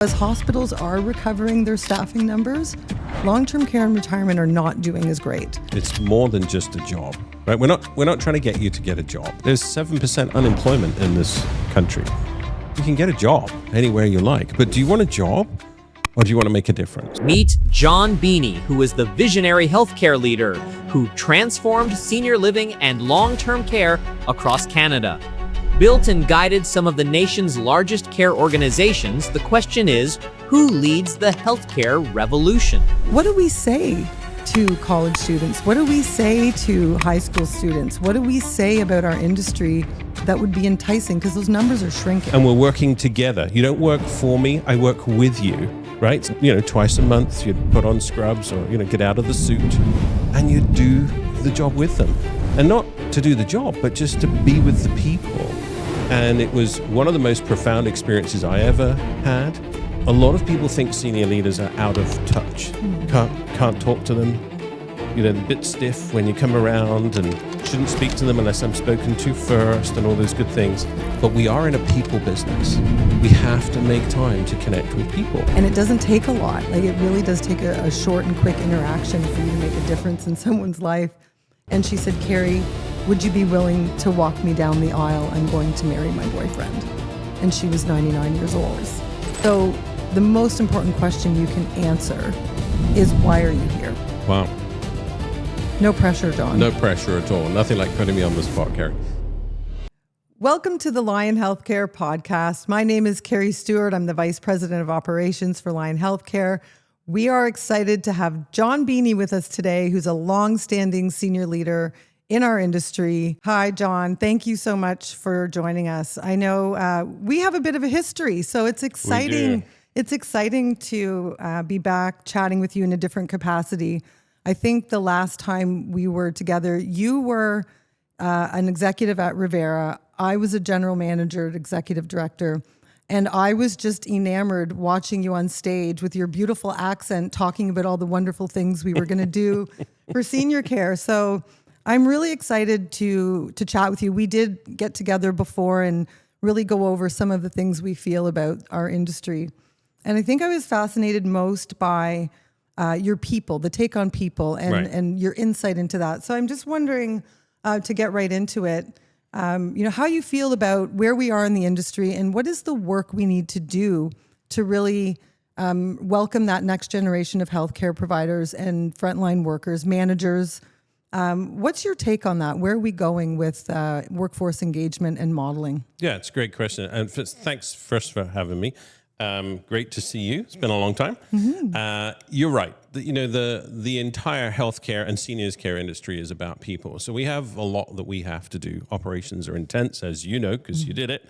As hospitals are recovering their staffing numbers, long-term care and retirement are not doing as great. It's more than just a job, right? We're not trying to get you to get a job. There's 7% unemployment in this country. You can get a job anywhere you like, but do you want a job or do you want to make a difference? Meet John Beanie, who is the visionary healthcare leader who transformed senior living and long-term care across Canada. Built and guided some of the nation's largest care organizations, the question is, who leads the healthcare revolution? What do we say to college students? What do we say to high school students? What do we say about our industry that would be enticing? Because those numbers are shrinking. And we're working together. You don't work for me, I work with you, right? Twice a month you'd put on scrubs or, get out of the suit and you do the job with them. And not to do the job, but just to be with the people. And it was one of the most profound experiences I ever had. A lot of people think senior leaders are out of touch. Can't talk to them. They're a bit stiff when you come around and shouldn't speak to them unless I'm spoken to first and all those good things. But we are in a people business. We have to make time to connect with people. And it doesn't take a lot. It really does take a short and quick interaction for you to make a difference in someone's life. And she said, Carrie, would you be willing to walk me down the aisle? I'm going to marry my boyfriend. And she was 99 years old. So the most important question you can answer is, why are you here? Wow. No pressure, John. No pressure at all. Nothing like putting me on the spot, Carrie. Welcome to the Lion Healthcare podcast. My name is Carrie Stewart. I'm the Vice President of Operations for Lion Healthcare. We are excited to have John Beanie with us today, who's a long-standing senior leader in our industry. Hi, John. Thank you so much for joining us. I know we have a bit of a history, so it's exciting. It's exciting to be back chatting with you in a different capacity. I think the last time we were together, you were an executive at Rivera. I was a general manager, executive director. And I was just enamored watching you on stage with your beautiful accent, talking about all the wonderful things we were going to do for senior care. So I'm really excited to chat with you. We did get together before and really go over some of the things we feel about our industry. And I think I was fascinated most by your people, the take on people, and your insight into that. So I'm just wondering, to get right into it, how you feel about where we are in the industry and what is the work we need to do to really welcome that next generation of healthcare providers and frontline workers, managers. What's your take on that? Where are we going with workforce engagement and modeling? Yeah, it's a great question. And thanks first for having me. Great to see you. It's been a long time. Mm-hmm. You're right. The entire healthcare and seniors care industry is about people. So we have a lot that we have to do. Operations are intense, as you know, because you did it.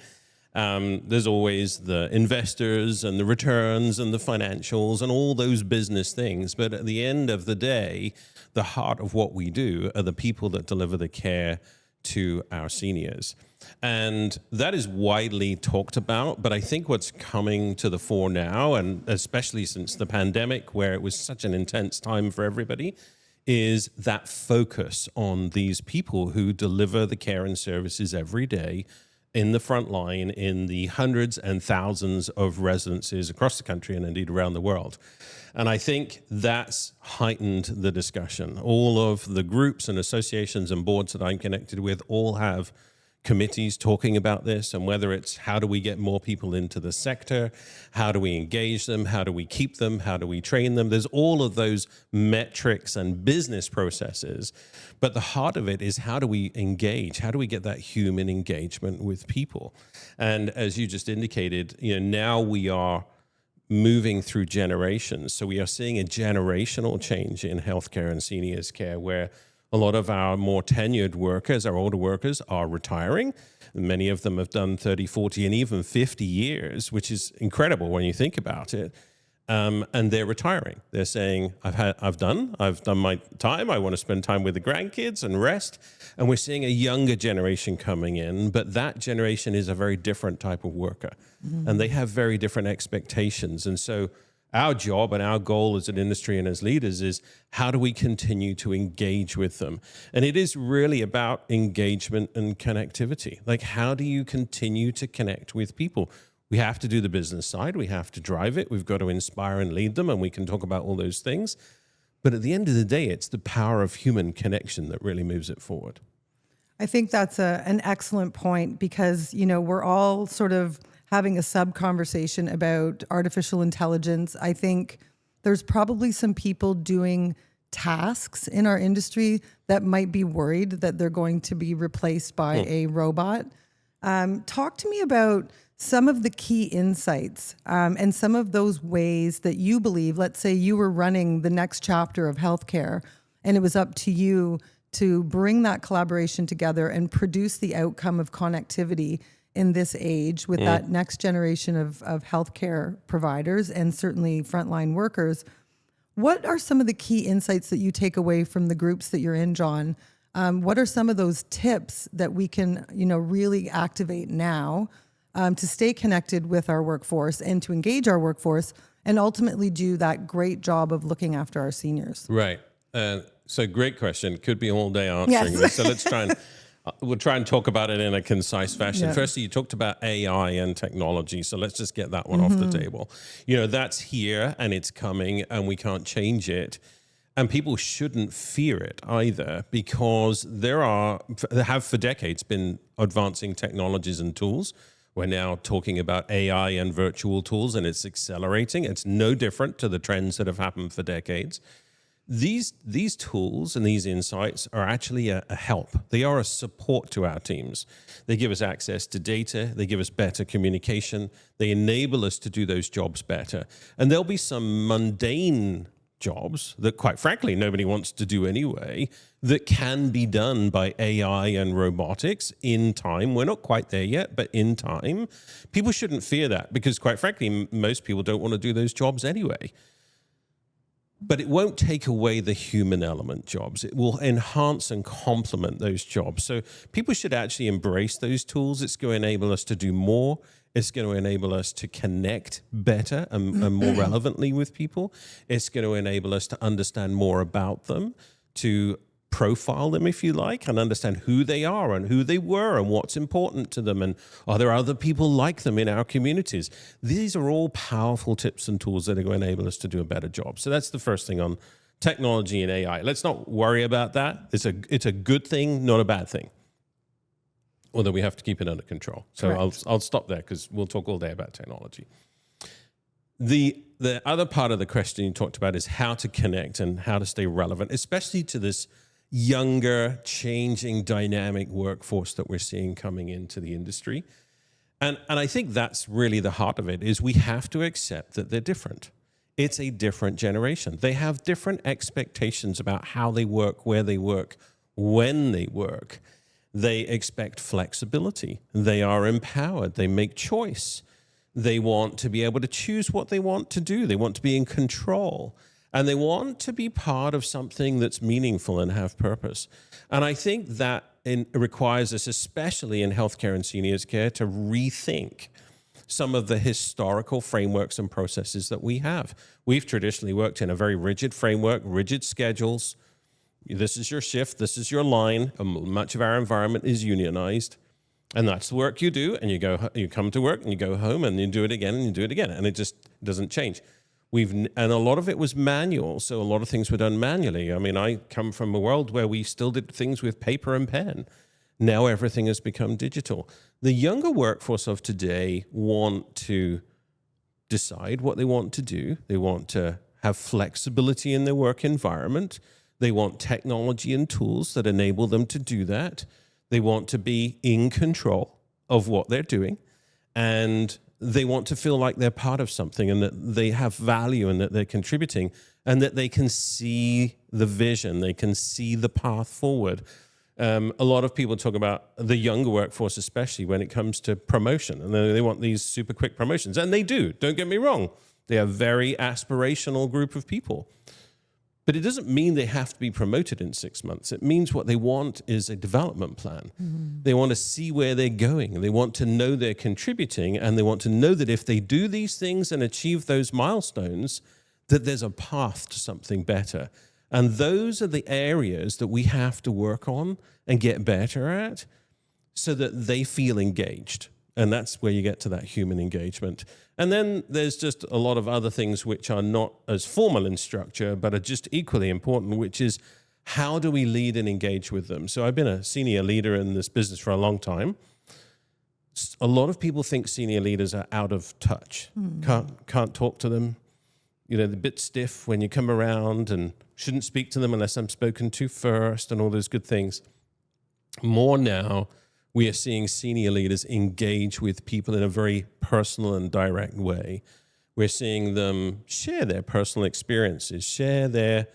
There's always the investors and the returns and the financials and all those business things. But at the end of the day, the heart of what we do are the people that deliver the care to our seniors. And that is widely talked about, but I think what's coming to the fore now, and especially since the pandemic, where it was such an intense time for everybody, is that focus on these people who deliver the care and services every day in the front line, in the hundreds and thousands of residences across the country and indeed around the world. And I think that's heightened the discussion. All of the groups and associations and boards that I'm connected with all have committees talking about this, and whether it's how do we get more people into the sector, how do we engage them, how do we keep them, how do we train them. There's all of those metrics and business processes, but the heart of it is how do we engage, how do we get that human engagement with people. And as you just indicated, now we are moving through generations. So we are seeing a generational change in healthcare and seniors care, where a lot of our more tenured workers, our older workers, are retiring. Many of them have done 30, 40, and even 50 years, which is incredible when you think about it. And they're retiring. They're saying, I've done my time. I want to spend time with the grandkids and rest. And we're seeing a younger generation coming in, but that generation is a very different type of worker. Mm-hmm. And they have very different expectations. And so our job and our goal as an industry and as leaders is how do we continue to engage with them? And it is really about engagement and connectivity. Like, how do you continue to connect with people? We have to do the business side. We have to drive it. We've got to inspire and lead them, and we can talk about all those things. But at the end of the day, it's the power of human connection that really moves it forward. I think that's an excellent point because, we're all sort of having a sub-conversation about artificial intelligence. I think there's probably some people doing tasks in our industry that might be worried that they're going to be replaced by a robot. Talk to me about some of the key insights and some of those ways that you believe, let's say you were running the next chapter of healthcare and it was up to you to bring that collaboration together and produce the outcome of connectivity in this age with that next generation of healthcare providers and certainly frontline workers. What are some of the key insights that you take away from the groups that you're in, John? What are some of those tips that we can, really activate now to stay connected with our workforce and to engage our workforce and ultimately do that great job of looking after our seniors? Right. So great question. Could be all day answering this. So let's try and we'll try and talk about it in a concise fashion. Yeah. Firstly, you talked about AI and technology. So let's just get that one off the table. That's here and it's coming and we can't change it. And people shouldn't fear it either because there have for decades been advancing technologies and tools. We're now talking about AI and virtual tools and it's accelerating. It's no different to the trends that have happened for decades. These tools and these insights are actually a help. They are a support to our teams. They give us access to data. They give us better communication. They enable us to do those jobs better. And there'll be some mundane jobs that, quite frankly, nobody wants to do anyway, that can be done by AI and robotics in time. We're not quite there yet, but in time. People shouldn't fear that because, quite frankly, most people don't want to do those jobs anyway. But it won't take away the human element jobs. It will enhance and complement those jobs. So people should actually embrace those tools. It's going to enable us to do more. It's going to enable us to connect better and more relevantly with people. It's going to enable us to understand more about them, to profile them, if you like, and understand who they are and who they were and what's important to them. And are there other people like them in our communities? These are all powerful tips and tools that are going to enable us to do a better job. So that's the first thing on technology and AI. Let's not worry about that. It's a good thing, not a bad thing. Although we have to keep it under control. So I'll stop there because we'll talk all day about technology. The other part of the question you talked about is how to connect and how to stay relevant, especially to this younger, changing, dynamic workforce that we're seeing coming into the industry. And I think that's really the heart of it, is we have to accept that they're different. It's a different generation. They have different expectations about how they work, where they work, when they work. They expect flexibility. They are empowered. They make choice. They want to be able to choose what they want to do. They want to be in control. And they want to be part of something that's meaningful and have purpose. And I think that requires us, especially in healthcare and seniors care, to rethink some of the historical frameworks and processes that we have. We've traditionally worked in a very rigid framework, rigid schedules. This is your shift, this is your line. Much of our environment is unionized. And that's the work you do, and you come to work and you go home and you do it again and you do it again, and it just doesn't change. And a lot of it was manual, so a lot of things were done manually. I mean, I come from a world where we still did things with paper and pen. Now everything has become digital. The younger workforce of today want to decide what they want to do. They want to have flexibility in their work environment. They want technology and tools that enable them to do that. They want to be in control of what they're doing. And they want to feel like they're part of something and that they have value and that they're contributing and that they can see the vision, they can see the path forward. A lot of people talk about the younger workforce, especially when it comes to promotion, and they want these super quick promotions. And they do, don't get me wrong. They are a very aspirational group of people. But it doesn't mean they have to be promoted in 6 months. It means what they want is a development plan. Mm-hmm. They want to see where they're going. They want to know they're contributing, and they want to know that if they do these things and achieve those milestones, that there's a path to something better. And those are the areas that we have to work on and get better at so that they feel engaged. And that's where you get to that human engagement. And then there's just a lot of other things which are not as formal in structure, but are just equally important, which is how do we lead and engage with them? So I've been a senior leader in this business for a long time. A lot of people think senior leaders are out of touch, can't talk to them. You know, they're a bit stiff when you come around and shouldn't speak to them unless I'm spoken to first and all those good things. More now, we are seeing senior leaders engage with people in a very personal and direct way. We're seeing them share their personal experiences, share their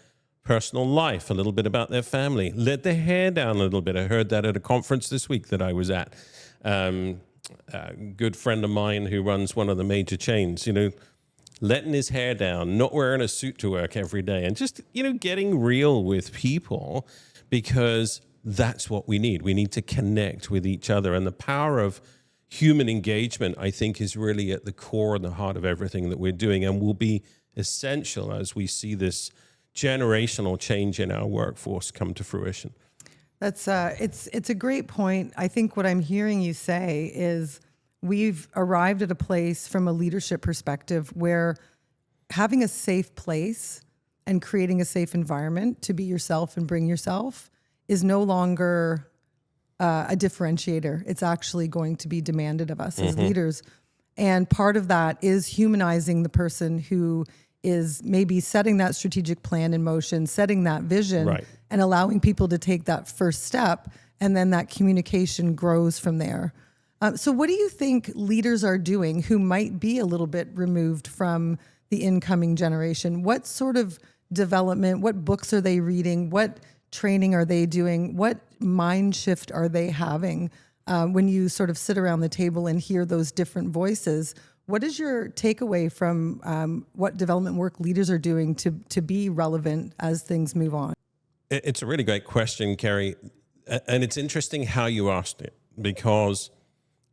personal life, a little bit about their family, let their hair down a little bit. I heard that at a conference this week that I was at. A good friend of mine who runs one of the major chains, letting his hair down, not wearing a suit to work every day, and just, getting real with people, because that's what we need. We need to connect with each other. And the power of human engagement, I think, is really at the core and the heart of everything that we're doing, and will be essential as we see this generational change in our workforce come to fruition. That's it's a great point. I think what I'm hearing you say is we've arrived at a place from a leadership perspective where having a safe place and creating a safe environment to be yourself and bring yourself is no longer a differentiator. It's actually going to be demanded of us as leaders. And part of that is humanizing the person who is maybe setting that strategic plan in motion, setting that vision, Right. and allowing people to take that first step. And then that communication grows from there. So what do you think leaders are doing who might be a little bit removed from the incoming generation? What sort of development, what books are they reading? What training are they doing? What mind shift are they having when you sort of sit around the table and hear those different voices? What is your takeaway from what development work leaders are doing to be relevant as things move on? It's a really great question, Kerry. And it's interesting how you asked it, because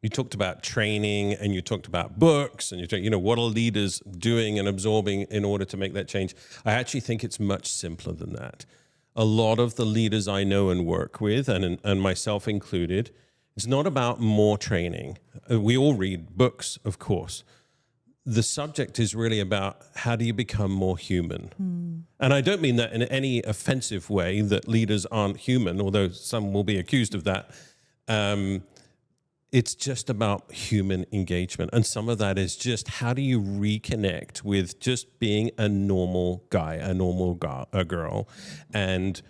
you talked about training and you talked about books and you talked, what are leaders doing and absorbing in order to make that change? I actually think it's much simpler than that. A lot of the leaders I know and work with, and myself included, it's not about more training. We all read books, of course. The subject is really about how do you become more human? And I don't mean that in any offensive way, that leaders aren't human, although some will be accused of that. It's just about human engagement. And some of that is just how do you reconnect with just being a normal guy, a normal girl, and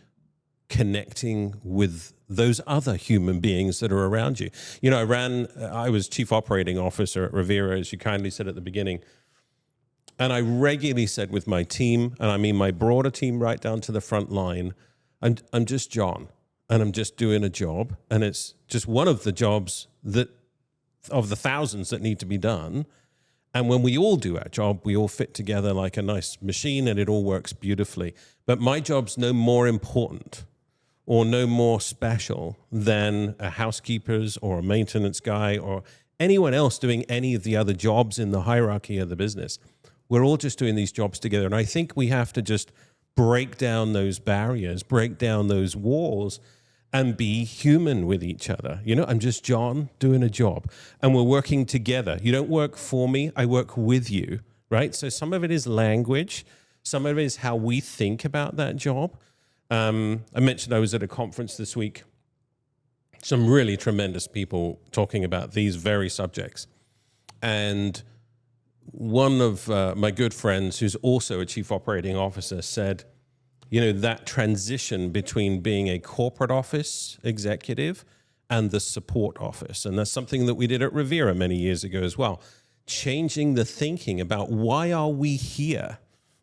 connecting with those other human beings that are around you. I was chief operating officer at Revera, as you kindly said at the beginning. And I regularly said with my team, and I mean my broader team right down to the front line, I'm just John, and I'm just doing a job, and it's just one of the jobs that of the thousands that need to be done. And when we all do our job, we all fit together like a nice machine and it all works beautifully. But my job's no more important or no more special than a housekeeper's or a maintenance guy or anyone else doing any of the other jobs in the hierarchy of the business. We're all just doing these jobs together. And I think we have to just break down those barriers, break down those walls, and be human with each other. I'm just John doing a job, and we're working together. You don't work for me, I work with you, right? So some of it is language, some of it is how we think about that job. I mentioned I was at a conference this week, some really tremendous people talking about these very subjects. And one of my good friends, who's also a chief operating officer, said, that transition between being a corporate office executive and the support office. And that's something that we did at Revera many years ago as well. Changing the thinking about why are we here?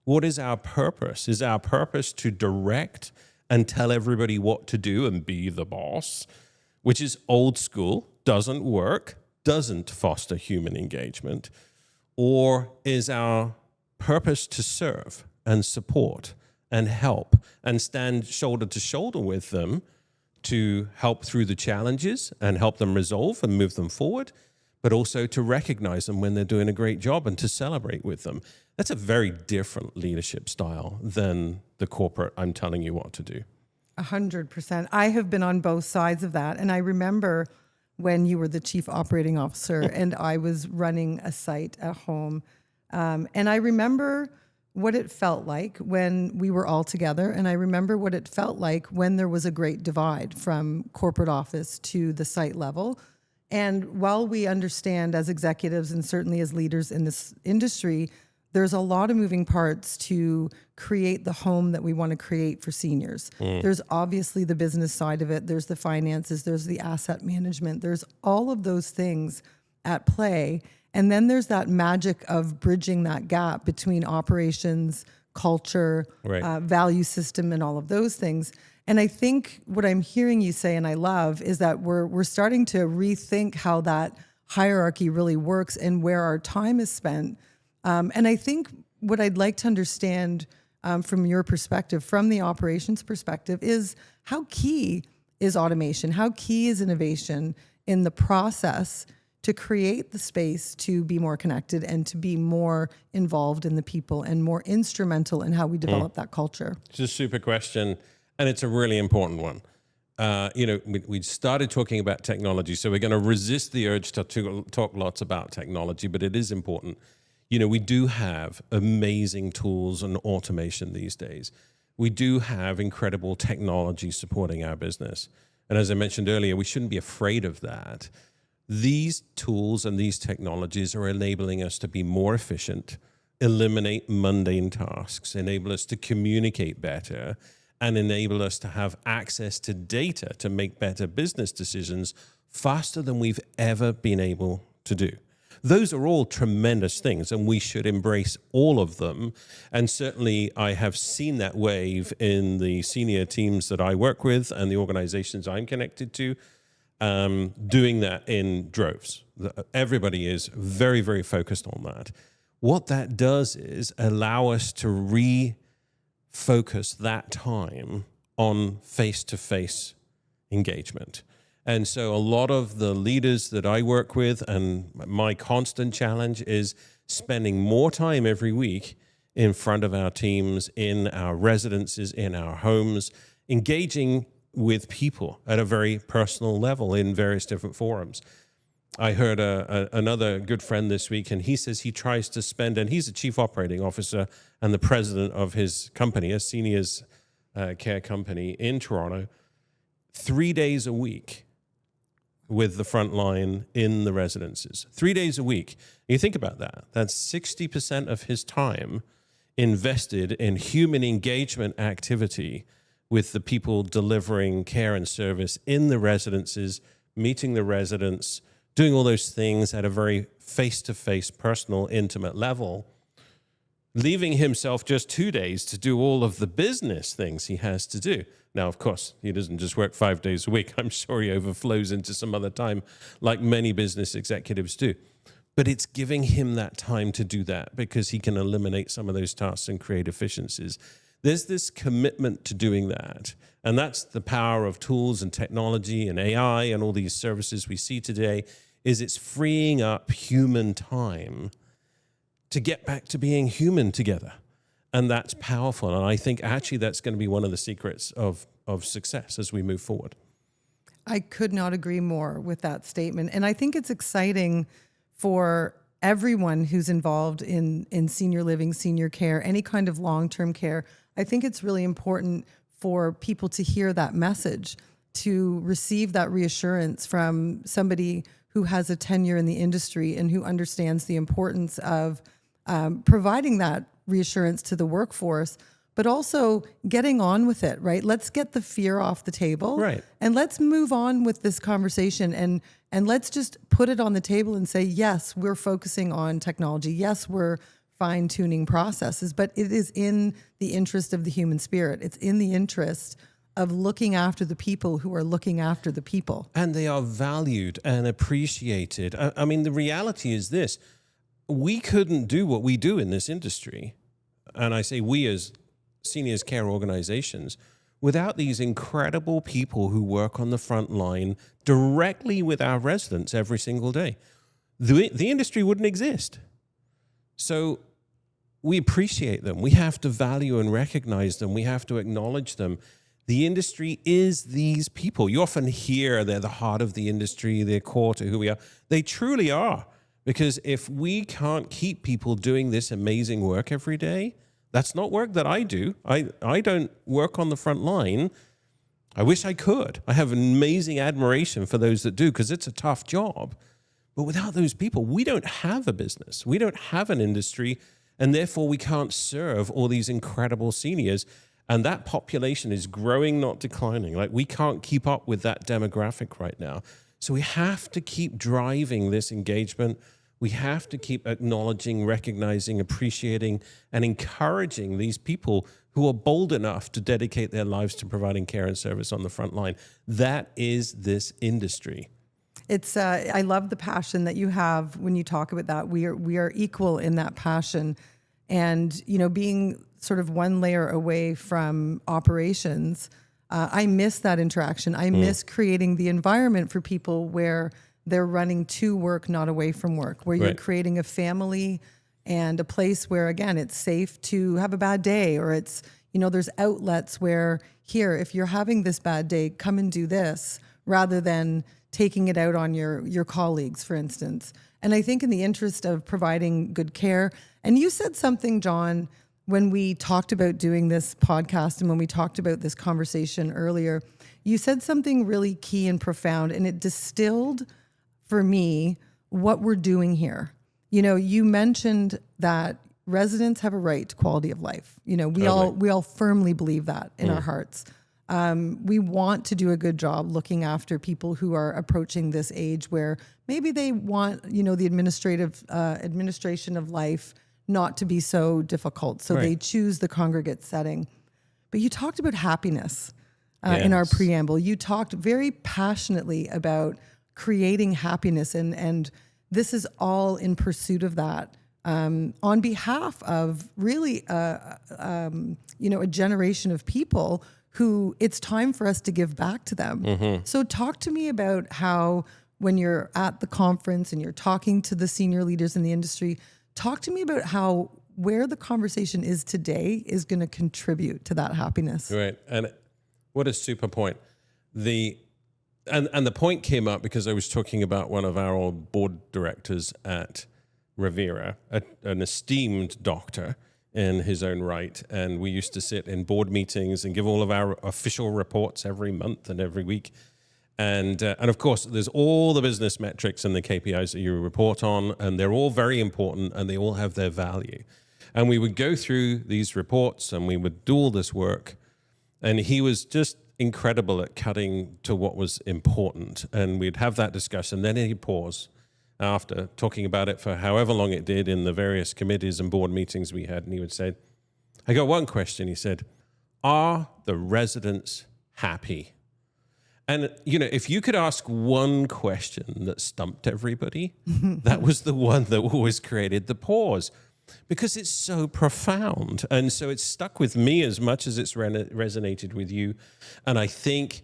What is our purpose? Is our purpose to direct and tell everybody what to do and be the boss, which is old school, doesn't work, doesn't foster human engagement? Or is our purpose to serve and support and help and stand shoulder to shoulder with them to help through the challenges and help them resolve and move them forward, but also to recognize them when they're doing a great job and to celebrate with them? That's a very different leadership style than the corporate, I'm telling you what to do. 100%. I have been on both sides of that. And I remember when you were the chief operating officer and I was running a site at home. And I remember what it felt like when we were all together. And I remember what it felt like when there was a great divide from corporate office to the site level. And while we understand as executives and certainly as leaders in this industry, there's a lot of moving parts to create the home that we want to create for seniors. There's obviously the business side of it. There's the finances. There's the asset management. There's all of those things at play. And then there's that magic of bridging that gap between operations, culture, value system, and all of those things. And I think what I'm hearing you say, and I love, is that we're starting to rethink how that hierarchy really works and where our time is spent. And I think what I'd like to understand from your perspective, from the operations perspective, is how key is automation? How key is innovation in the process to create the space to be more connected and to be more involved in the people and more instrumental in how we develop that culture? It's a super question, and it's a really important one. We started talking about technology, so we're going to resist the urge to talk lots about technology, but it is important. We do have amazing tools and automation these days. We do have incredible technology supporting our business. And as I mentioned earlier, we shouldn't be afraid of that. These tools and these technologies are enabling us to be more efficient, eliminate mundane tasks, enable us to communicate better, and enable us to have access to data to make better business decisions faster than we've ever been able to do. Those are all tremendous things, and we should embrace all of them. And certainly I have seen that wave in the senior teams that I work with and the organizations I'm connected to, doing that in droves. Everybody is very, very focused on that. What that does is allow us to refocus that time on face-to-face engagement. And so a lot of the leaders that I work with, and my constant challenge is spending more time every week in front of our teams, in our residences, in our homes, engaging with people at a very personal level in various different forums. I heard another good friend this week, and he says he tries to spend, and he's a chief operating officer and the president of his company, a seniors care company in Toronto, 3 days a week with the front line in the residences. 3 days a week. You think about that. That's 60% of his time invested in human engagement activity with the people delivering care and service in the residences, meeting the residents, doing all those things at a very face-to-face, personal, intimate level, leaving himself just 2 days to do all of the business things he has to do. Now, of course, he doesn't just work 5 days a week. I'm sure he overflows into some other time like many business executives do. But it's giving him that time to do that because he can eliminate some of those tasks and create efficiencies. There's this commitment to doing that. And that's the power of tools and technology and AI and all these services we see today, is it's freeing up human time to get back to being human together. And that's powerful. And I think actually that's going to be one of the secrets of success as we move forward. I could not agree more with that statement. And I think it's exciting for everyone who's involved in senior living, senior care, any kind of long-term care. I think it's really important for people to hear that message, to receive that reassurance from somebody who has a tenure in the industry and who understands the importance of providing that reassurance to the workforce, but also getting on with it, right? Let's get the fear off the table, right? And let's move on with this conversation and let's just put it on the table and say, yes, we're focusing on technology. Yes, we're fine-tuning processes, but it is in the interest of the human spirit. It's in the interest of looking after the people who are looking after the people. And they are valued and appreciated. I mean, the reality is this. We couldn't do what we do in this industry, and I say we as seniors care organizations, without these incredible people who work on the front line directly with our residents every single day. The industry wouldn't exist. So we appreciate them. We have to value and recognize them. We have to acknowledge them. The industry is these people. You often hear they're the heart of the industry, they're core to who we are. They truly are. Because if we can't keep people doing this amazing work every day, that's not work that I do. I don't work on the front line. I wish I could. I have amazing admiration for those that do, because it's a tough job. But without those people, we don't have a business. We don't have an industry, and therefore we can't serve all these incredible seniors. And that population is growing, not declining. Like, we can't keep up with that demographic right now. So we have to keep driving this engagement. We have to keep acknowledging, recognizing, appreciating, and encouraging these people who are bold enough to dedicate their lives to providing care and service on the front line. That is this industry. It's I love the passion that you have when you talk about that. We are equal in that passion, and being sort of one layer away from operations, I miss that interaction. I miss creating the environment for people where they're running to work, not away from work, where you're creating a family and a place where, again, it's safe to have a bad day, or it's, there's outlets where, here, if you're having this bad day, come and do this, rather than taking it out on your colleagues, for instance. And I think in the interest of providing good care, and you said something, John, when we talked about doing this podcast and when we talked about this conversation earlier, you said something really key and profound, and it distilled for me what we're doing here. You mentioned that residents have a right to quality of life. We all firmly believe that in our hearts. We want to do a good job looking after people who are approaching this age where maybe they want, the administration of life not to be so difficult. So they choose the congregate setting. But you talked about happiness in our preamble. You talked very passionately about creating happiness, and this is all in pursuit of that. On behalf of really, a generation of people who it's time for us to give back to them. Mm-hmm. So talk to me about how, when you're at the conference and you're talking to the senior leaders in the industry, talk to me about how where the conversation is today is going to contribute to that happiness. Right. And what a super point. And the point came up because I was talking about one of our old board directors at Rivera, an esteemed doctor in his own right. And we used to sit in board meetings and give all of our official reports every month and every week. And of course, there's all the business metrics and the KPIs that you report on, and they're all very important and they all have their value. And we would go through these reports and we would do all this work. And he was just incredible at cutting to what was important. And we'd have that discussion. Then he'd pause after talking about it for however long it did in the various committees and board meetings we had. And he would say, I got one question. He said, are the residents happy? And, if you could ask one question that stumped everybody, that was the one that always created the pause, because it's so profound. And so it's stuck with me as much as it's resonated with you. And I think,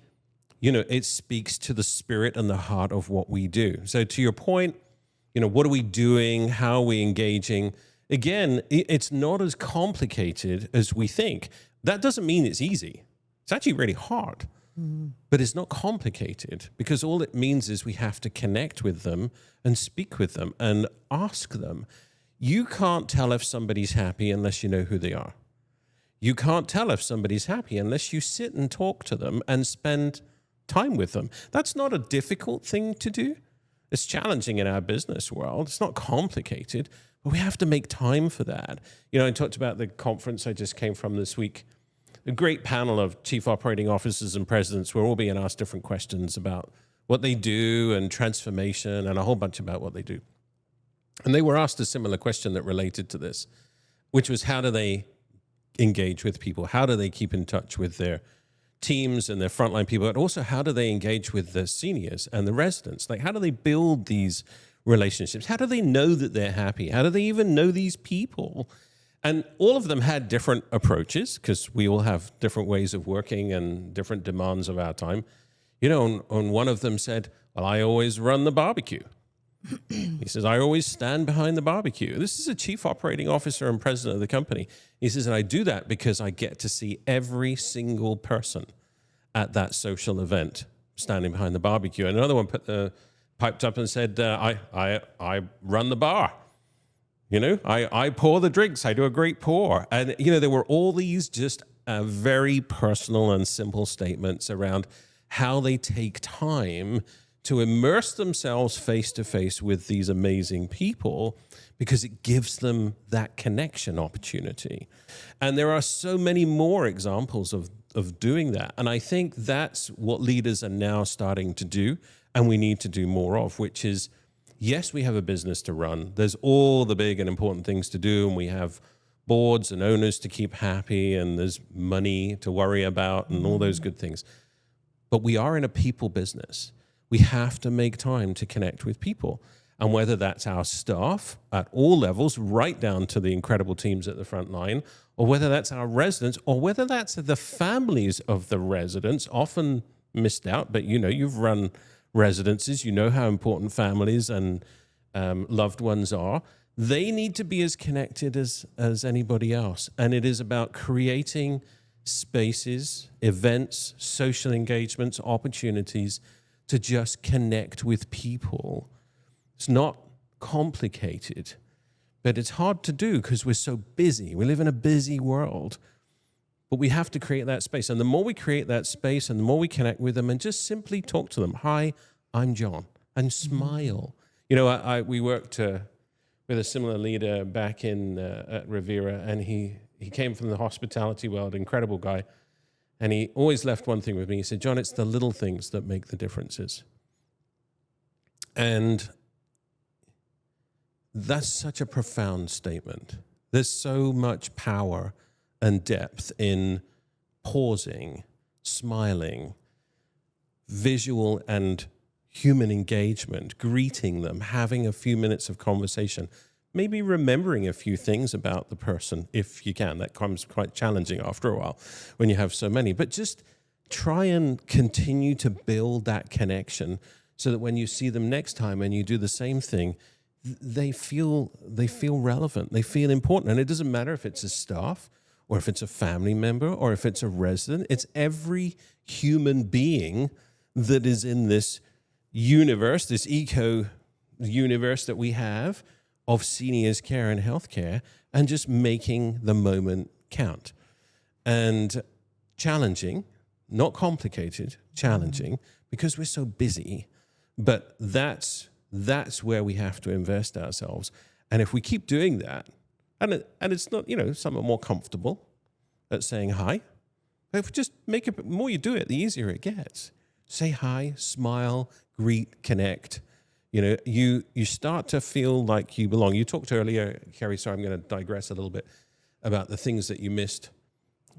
it speaks to the spirit and the heart of what we do. So to your point, what are we doing? How are we engaging? Again, it's not as complicated as we think. That doesn't mean it's easy. It's actually really hard. But it's not complicated, because all it means is we have to connect with them and speak with them and ask them. You can't tell if somebody's happy unless you know who they are. You can't tell if somebody's happy unless you sit and talk to them and spend time with them. That's not a difficult thing to do. It's challenging in our business world. It's not complicated, but we have to make time for that. I talked about the conference I just came from this week. A great panel of chief operating officers and presidents were all being asked different questions about what they do and transformation and a whole bunch about what they do. And they were asked a similar question that related to this, which was, how do they engage with people? How do they keep in touch with their teams and their frontline people? And also, how do they engage with the seniors and the residents? Like, how do they build these relationships? How do they know that they're happy? How do they even know these people? And all of them had different approaches, because we all have different ways of working and different demands of our time. And one of them said, well, I always run the barbecue. He says, I always stand behind the barbecue. This is a chief operating officer and president of the company. He says, and I do that because I get to see every single person at that social event, standing behind the barbecue. And another one piped up and said, I run the bar. You know, I pour the drinks. I do a great pour. And, you know, there were all these just very personal and simple statements around how they take time to immerse themselves face to face with these amazing people, because it gives them that connection opportunity. And there are so many more examples of doing that. And I think that's what leaders are now starting to do, and we need to do more of, which is, yes, we have a business to run. There's all the big and important things to do, and we have boards and owners to keep happy, and there's money to worry about and all those good things. But we are in a people business. We have to make time to connect with people. And whether that's our staff at all levels, right down to the incredible teams at the front line, or whether that's our residents, or whether that's the families of the residents, often missed out, but you know, you've run residences, you know how important families and loved ones are. They need to be as connected as anybody else. And it is about creating spaces, events, social engagements, opportunities to just connect with people. It's not complicated, but it's hard to do because we're so busy. We live in a busy world, but we have to create that space. And the more we create that space and the more we connect with them and just simply talk to them, hi, I'm John, and smile. You know, we worked with a similar leader back in at Riviera, and he came from the hospitality world, incredible guy. And he always left one thing with me. He said, John, it's the little things that make the differences. And that's such a profound statement. There's so much power and depth in pausing, smiling, visual and human engagement, greeting them, having a few minutes of conversation, maybe remembering a few things about the person, if you can. That comes quite challenging after a while when you have so many. But just try and continue to build that connection so that when you see them next time and you do the same thing, they feel relevant, they feel important. And it doesn't matter if it's a staff or if it's a family member or if it's a resident. It's every human being that is in this universe, this eco universe that we have of seniors care and healthcare, and just making the moment count. And challenging, not complicated, challenging, because we're so busy. But that's where we have to invest ourselves. And if we keep doing that, and it's not, you know, some are more comfortable at saying hi, but if we just make it, the more you do it, the easier it gets. Say hi, smile, greet, connect. You know, you start to feel like you belong. You talked earlier, Kerry, sorry, I'm going to digress a little bit, about the things that you missed.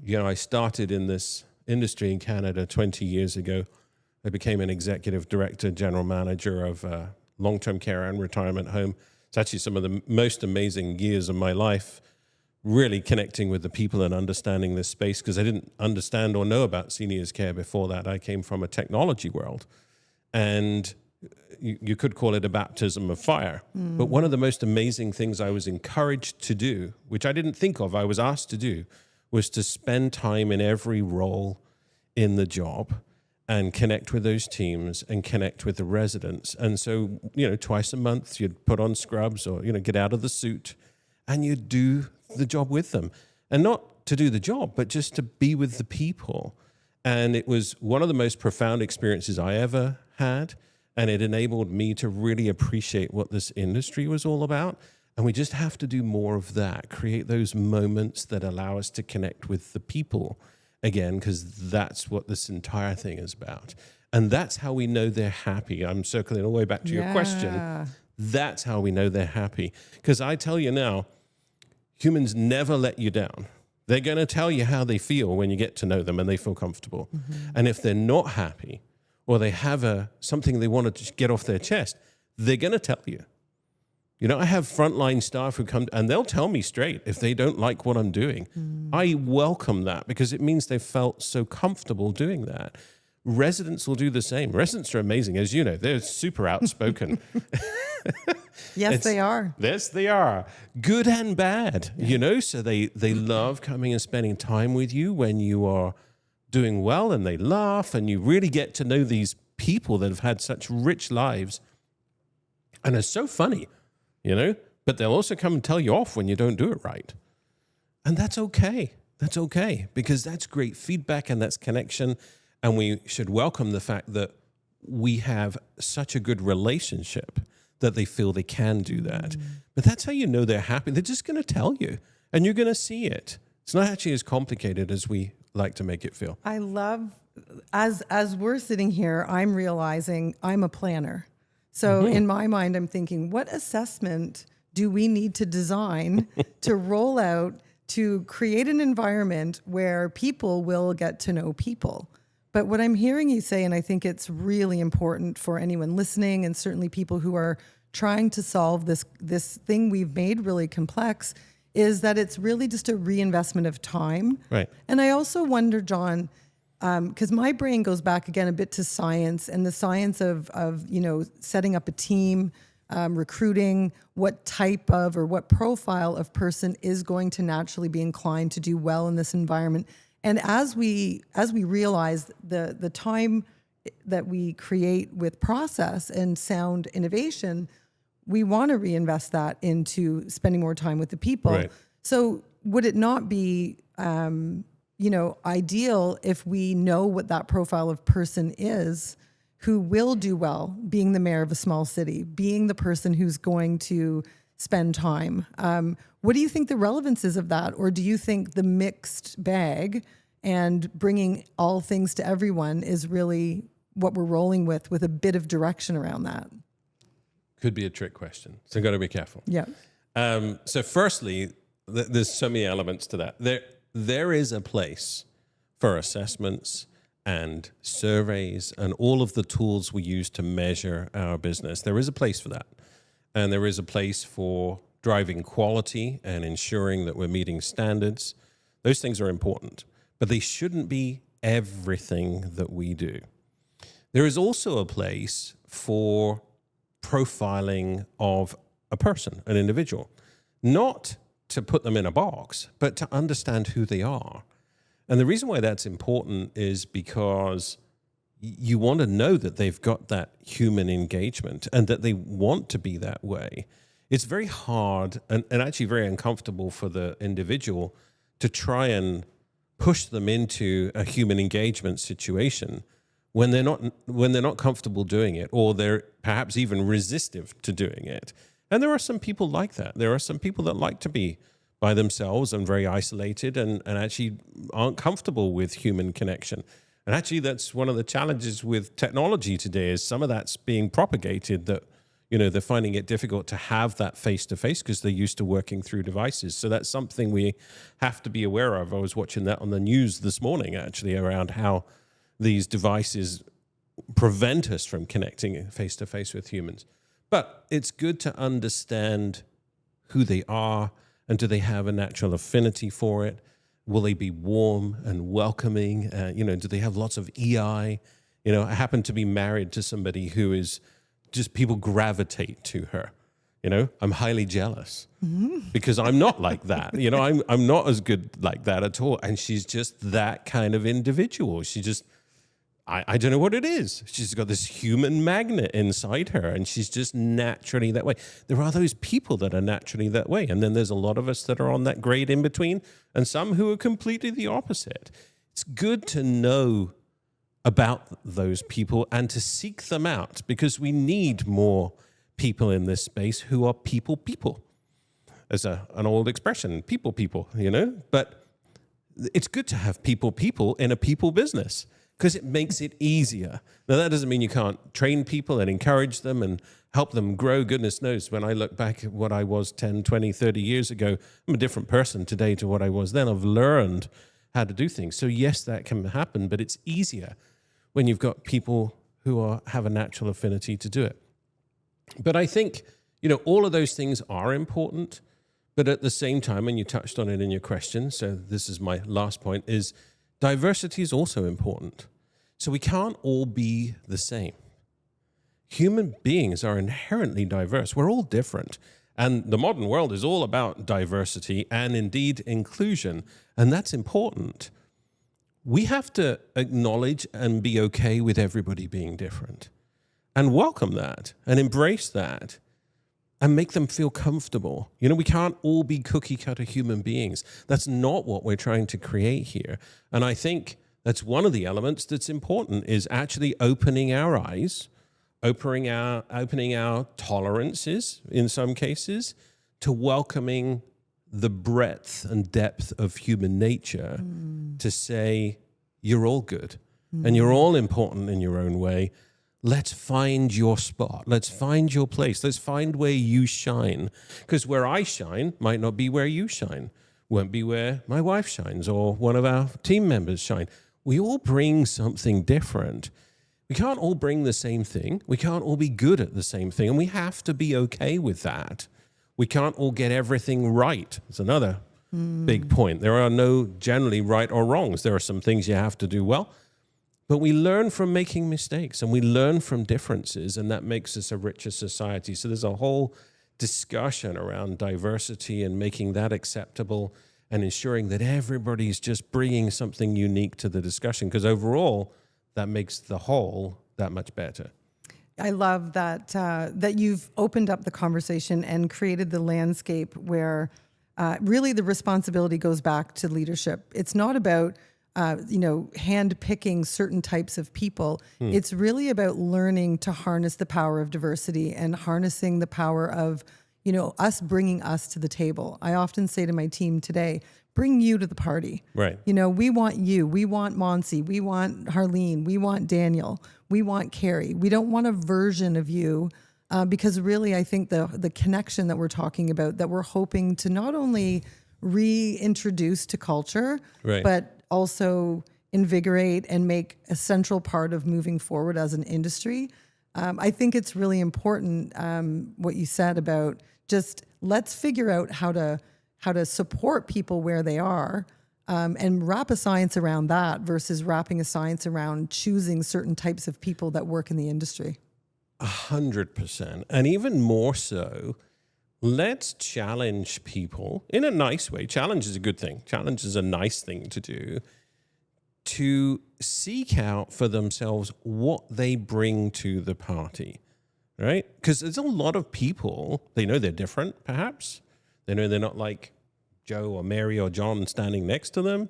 You know, I started in this industry in Canada 20 years ago. I became an executive director, general manager of a long-term care and retirement home. It's actually some of the most amazing years of my life, really connecting with the people and understanding this space, because I didn't understand or know about seniors care before that. I came from a technology world, and you could call it a baptism of fire. But one of the most amazing things I was encouraged to do, which I didn't think of, I was asked to do, was to spend time in every role in the job and connect with those teams and connect with the residents. And so, you know, twice a month, you'd put on scrubs or, you know, get out of the suit and you'd do the job with them. And not to do the job, but just to be with the people. And it was one of the most profound experiences I ever had. And it enabled me to really appreciate what this industry was all about. And we just have to do more of that, create those moments that allow us to connect with the people again, because that's what this entire thing is about. And that's how we know they're happy. I'm circling all the way back to your question. That's how we know they're happy. Because I tell you now, humans never let you down. They're going to tell you how they feel when you get to know them and they feel comfortable. And if they're not happy, or they have something they want to get off their chest, they're going to tell you. You know, I have frontline staff who come, and they'll tell me straight if they don't like what I'm doing. I welcome that because it means they felt so comfortable doing that. Residents will do the same. Residents are amazing. As you know, they're super outspoken. Yes, they are. Yes, they are. Good and bad, you know, so they love coming and spending time with you when you are doing well and they laugh, and you really get to know these people that have had such rich lives and are so funny, but they'll also come and tell you off when you don't do it right. And that's okay. That's okay, because that's great feedback and that's connection. And we should welcome the fact that we have such a good relationship that they feel they can do that. But that's how you know they're happy. They're just going to tell you, and you're going to see it. It's not actually as complicated as we like to make it feel. I love, as we're sitting here, I'm realizing I'm a planner. So in my mind, I'm thinking, what assessment do we need to design to roll out to create an environment where people will get to know people? But what I'm hearing you say, and I think it's really important for anyone listening, and certainly people who are trying to solve this thing we've made really complex, is that it's really just a reinvestment of time. Right. And I also wonder, John, because my brain goes back again a bit to science and the science of setting up a team, recruiting, what type of or what profile of person is going to naturally be inclined to do well in this environment. And as we realize the time that we create with process and sound innovation, we want to reinvest that into spending more time with the people. Right. So would it not be ideal if we know what that profile of person is who will do well being the mayor of a small city, being the person who's going to spend time? What do you think the relevance is of that? Or do you think the mixed bag and bringing all things to everyone is really what we're rolling with a bit of direction around that? Could be a trick question, so got to be careful. Yeah. So firstly, there's so many elements to that. There is a place for assessments and surveys and all of the tools we use to measure our business. There is a place for that. And there is a place for driving quality and ensuring that we're meeting standards. Those things are important, but they shouldn't be everything that we do. There is also a place for profiling of a person, an individual, not to put them in a box, but to understand who they are. And the reason why that's important is because you want to know that they've got that human engagement and that they want to be that way. It's very hard and actually very uncomfortable for the individual to try and push them into a human engagement situation when they're not comfortable doing it, or they're perhaps even resistive to doing it. And there are some people like that. There are some people that like to be by themselves and very isolated and actually aren't comfortable with human connection. And actually, that's one of the challenges with technology today, is some of that's being propagated, that they're finding it difficult to have that face-to-face because they're used to working through devices. So that's something we have to be aware of. I was watching that on the news this morning, actually, around how these devices prevent us from connecting face-to-face with humans. But it's good to understand who they are, and do they have a natural affinity for it? Will they be warm and welcoming? Do they have lots of EI? I happen to be married to somebody who is just, people gravitate to her. I'm highly jealous because I'm not like that. I'm not as good like that at all. And she's just that kind of individual. She just, I don't know what it is. She's got this human magnet inside her, and she's just naturally that way. There are those people that are naturally that way, and then there's a lot of us that are on that grade in between, and some who are completely the opposite. It's good to know about those people and to seek them out, because we need more people in this space who are people. There's an old expression, people, but it's good to have people in a people business, because it makes it easier. Now, that doesn't mean you can't train people and encourage them and help them grow. Goodness knows, when I look back at what I was 10, 20, 30 years ago, I'm a different person today to what I was then. I've learned how to do things. So yes, that can happen, but it's easier when you've got people who have a natural affinity to do it. But I think, all of those things are important, but at the same time, and you touched on it in your question, so this is my last point, is diversity is also important. So we can't all be the same. Human beings are inherently diverse. We're all different. And the modern world is all about diversity and indeed inclusion. And that's important. we have to acknowledge and be okay with everybody being different and welcome that and embrace that and make them feel comfortable. You know, we can't all be cookie cutter human beings. That's not what we're trying to create here. And I think that's one of the elements that's important, is actually opening our eyes, opening our tolerances in some cases, to welcoming the breadth and depth of human nature, to say, you're all good and you're all important in your own way. Let's find your spot. Let's find your place. Let's find where you shine. Because where I shine might not be where you shine, won't be where my wife shines or one of our team members shine. We all bring something different. We can't all bring the same thing. We can't all be good at the same thing. And we have to be okay with that. We can't all get everything right. It's another big point. There are no generally right or wrongs. There are some things you have to do well. But we learn from making mistakes and we learn from differences, and that makes us a richer society. So there's a whole discussion around diversity and making that acceptable and ensuring that everybody's just bringing something unique to the discussion, because overall, that makes the whole that much better. I love that that you've opened up the conversation and created the landscape where really the responsibility goes back to leadership. It's not about hand picking certain types of people. It's really about learning to harness the power of diversity and harnessing the power of, us bringing us to the table. I often say to my team today, bring you to the party. Right. We want you. We want Monsi. We want Harleen. We want Daniel. We want Carrie. We don't want a version of you because really I think the connection that we're talking about, that we're hoping to not only reintroduce to culture, right, but also invigorate and make a central part of moving forward as an industry. I think it's really important what you said about just let's figure out how to support people where they are and wrap a science around that versus wrapping a science around choosing certain types of people that work in the industry. 100%. And even more so, let's challenge people in a nice way. Challenge is a good thing. Challenge is a nice thing to do, to seek out for themselves what they bring to the party, right? Because there's a lot of people, they know they're different, perhaps. They know they're not like Joe or Mary or John standing next to them,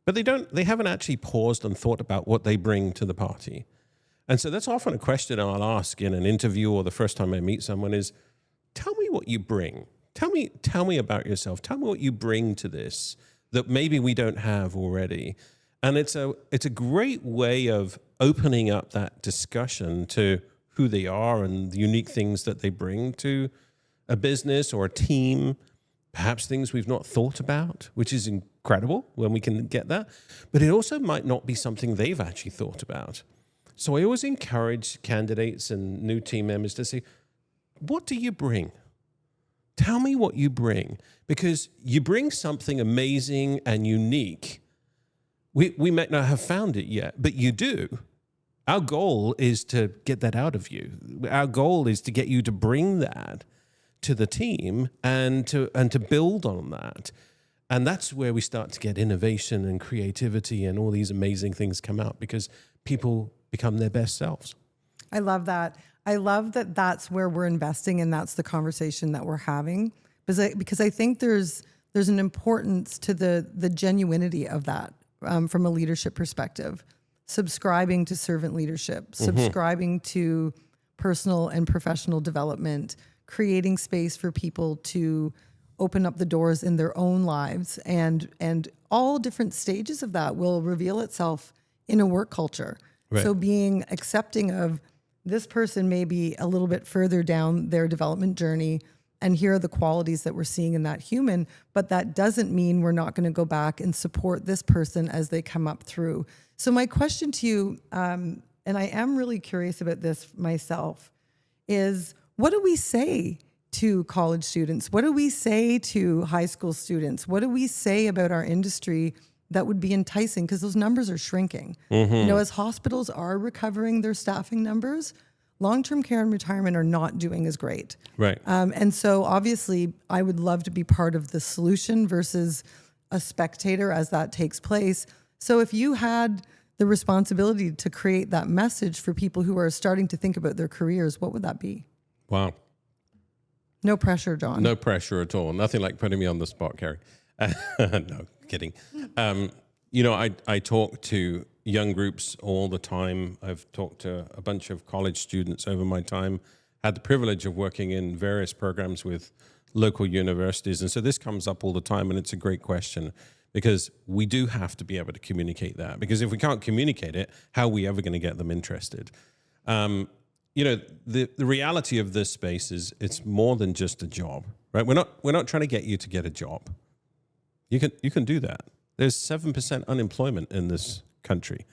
but they haven't actually paused and thought about what they bring to the party. And so that's often a question I'll ask in an interview or the first time I meet someone is, tell me what you bring. Tell me about yourself. Tell me what you bring to this that maybe we don't have already. And it's a great way of opening up that discussion to who they are and the unique things that they bring to a business or a team, perhaps things we've not thought about, which is incredible when we can get that. But it also might not be something they've actually thought about. So I always encourage candidates and new team members to say, what do you bring? Tell me what you bring, because you bring something amazing and unique. We might not have found it yet, but you do. Our goal is to get that out of you. Our goal is to get you to bring that to the team and to build on that. And that's where we start to get innovation and creativity and all these amazing things come out, because people become their best selves. I love that. I love that that's where we're investing, and that's the conversation that we're having, because I think there's an importance to the genuinity of that from a leadership perspective. Subscribing to servant leadership, subscribing to personal and professional development, creating space for people to open up the doors in their own lives, and all different stages of that will reveal itself in a work culture. Right. So being accepting of this person may be a little bit further down their development journey, and here are the qualities that we're seeing in that human, but that doesn't mean we're not going to go back and support this person as they come up through. So my question to you, and I am really curious about this myself, is what do we say to college students? What do we say to high school students? What do we say about our industry that would be enticing? Because those numbers are shrinking. As hospitals are recovering their staffing numbers, long-term care and retirement are not doing as great. Right. And so obviously I would love to be part of the solution versus a spectator as that takes place. So if you had the responsibility to create that message for people who are starting to think about their careers, what would that be? Wow. No pressure, John. No pressure at all. Nothing like putting me on the spot, Carrie. No, kidding. I talk to young groups all the time. I've talked to a bunch of college students over my time, had the privilege of working in various programs with local universities. And so this comes up all the time, and it's a great question because we do have to be able to communicate that. Because if we can't communicate it, how are we ever going to get them interested? The reality of this space is it's more than just a job, right? We're not trying to get you to get a job. You can do that. There's 7% unemployment in this country.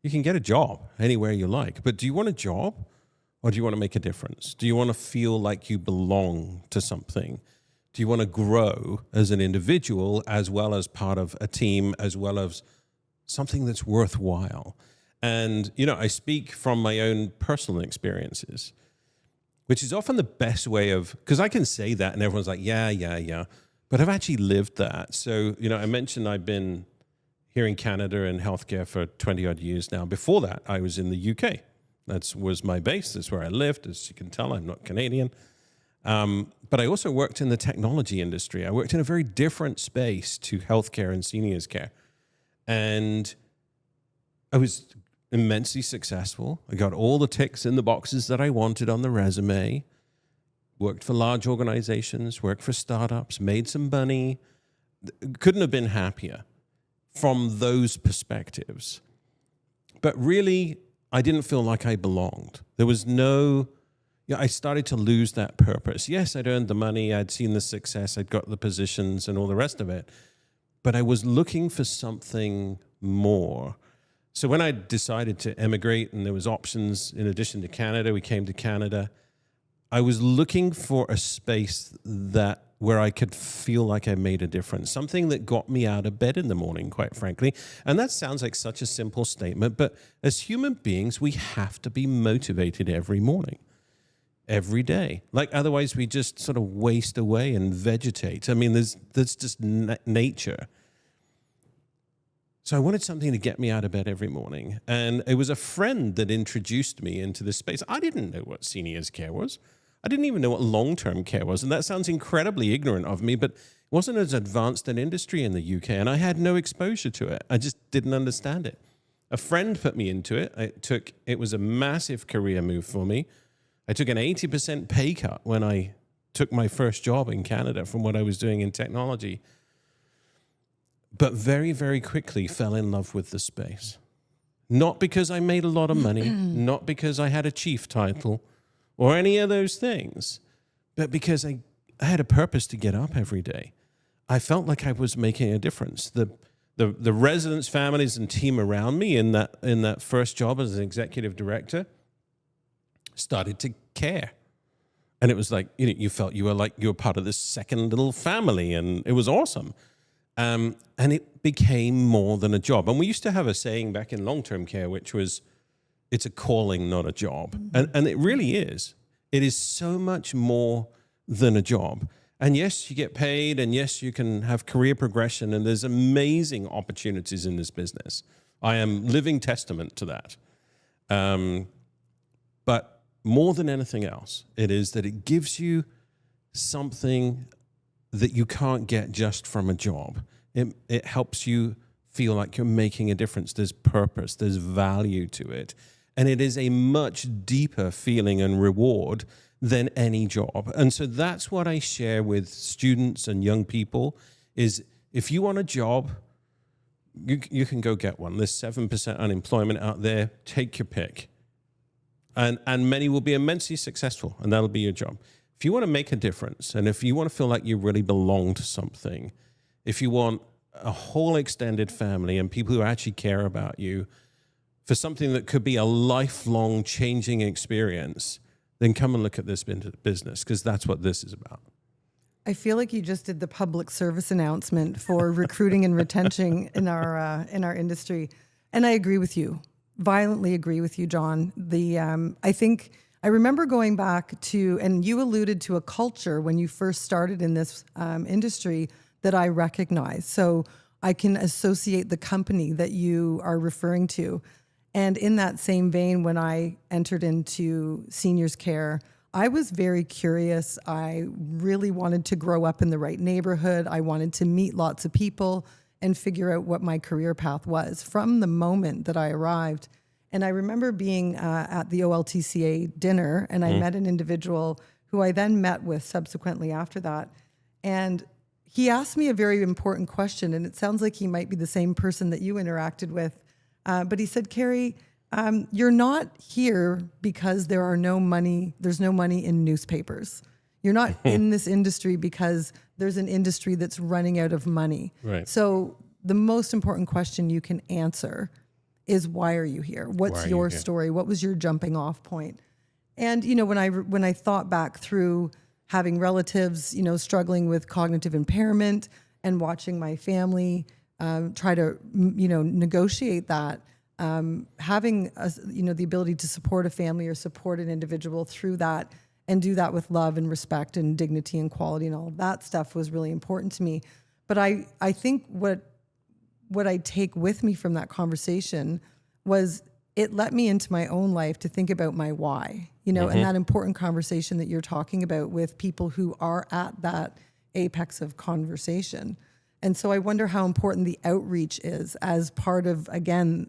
You can get a job anywhere you like, but do you want a job or do you want to make a difference? Do you want to feel like you belong to something? Do you want to grow as an individual as well as part of a team, as well as something that's worthwhile? And, I speak from my own personal experiences, which is often the best way of, because I can say that and everyone's like, yeah. But I've actually lived that. So, I mentioned I've been here in Canada in healthcare for 20 odd years now. Before that, I was in the UK. That was my base. That's where I lived. As you can tell, I'm not Canadian. But I also worked in the technology industry. I worked in a very different space to healthcare and seniors care. And I was immensely successful. I got all the ticks in the boxes that I wanted on the resume. Worked for large organizations, worked for startups, made some money. Couldn't have been happier from those perspectives. But really, I didn't feel like I belonged. There was I started to lose that purpose. Yes, I'd earned the money, I'd seen the success, I'd got the positions and all the rest of it. But I was looking for something more. So when I decided to emigrate and there was options in addition to Canada, we came to Canada, I was looking for a space where I could feel like I made a difference, something that got me out of bed in the morning, quite frankly. And that sounds like such a simple statement, but as human beings, we have to be motivated every morning, every day. Like otherwise we just sort of waste away and vegetate. I mean, that's just nature. So I wanted something to get me out of bed every morning. And it was a friend that introduced me into this space. I didn't know what seniors care was. I didn't even know what long-term care was. And that sounds incredibly ignorant of me, but it wasn't as advanced an industry in the UK. And I had no exposure to it. I just didn't understand it. A friend put me into it. It was a massive career move for me. I took an 80% pay cut when I took my first job in Canada from what I was doing in technology. But very, very quickly fell in love with the space. Not because I made a lot of money, not because I had a chief title or any of those things, but because I had a purpose to get up every day. I felt like I was making a difference. The residents, families, and team around me in that first job as an executive director started to care. And it was like, you felt you were part of this second little family, and it was awesome. And it became more than a job. And we used to have a saying back in long-term care, which was, it's a calling, not a job. And it really is. It is so much more than a job. And yes, you get paid, and yes, you can have career progression, and there's amazing opportunities in this business. I am living testament to that. But more than anything else, it is that it gives you something that you can't get just from a job. It helps you feel like you're making a difference. There's purpose, there's value to it. And it is a much deeper feeling and reward than any job. And so that's what I share with students and young people is if you want a job, you can go get one. There's 7% unemployment out there. Take your pick. And many will be immensely successful, and that'll be your job. If you want to make a difference, and if you want to feel like you really belong to something, if you want a whole extended family and people who actually care about you for something that could be a lifelong changing experience, then come and look at this business, because that's what this is about. I feel like you just did the public service announcement for recruiting and retention in our industry. And I agree with you, violently agree with you, John. I remember going back to, and you alluded to a culture when you first started in this industry that I recognize. So I can associate the company that you are referring to. And in that same vein, when I entered into seniors care, I was very curious. I really wanted to grow up in the right neighborhood. I wanted to meet lots of people and figure out what my career path was from the moment that I arrived. And I remember being at the OLTCA dinner, and I met an individual who I then met with subsequently after that. And he asked me a very important question, and it sounds like he might be the same person that you interacted with. But he said, Carrie, you're not here because there's no money in newspapers. You're not in this industry because there's an industry that's running out of money. Right. So the most important question you can answer is, why are you here? What's your story? What was your jumping off point? And, when I thought back through having relatives, struggling with cognitive impairment and watching my family try to, negotiate that, having, the ability to support a family or support an individual through that and do that with love and respect and dignity and quality and all of that stuff was really important to me. But I think what I take with me from that conversation was it let me into my own life to think about my why, and that important conversation that you're talking about with people who are at that apex of conversation. And so I wonder how important the outreach is as part of, again,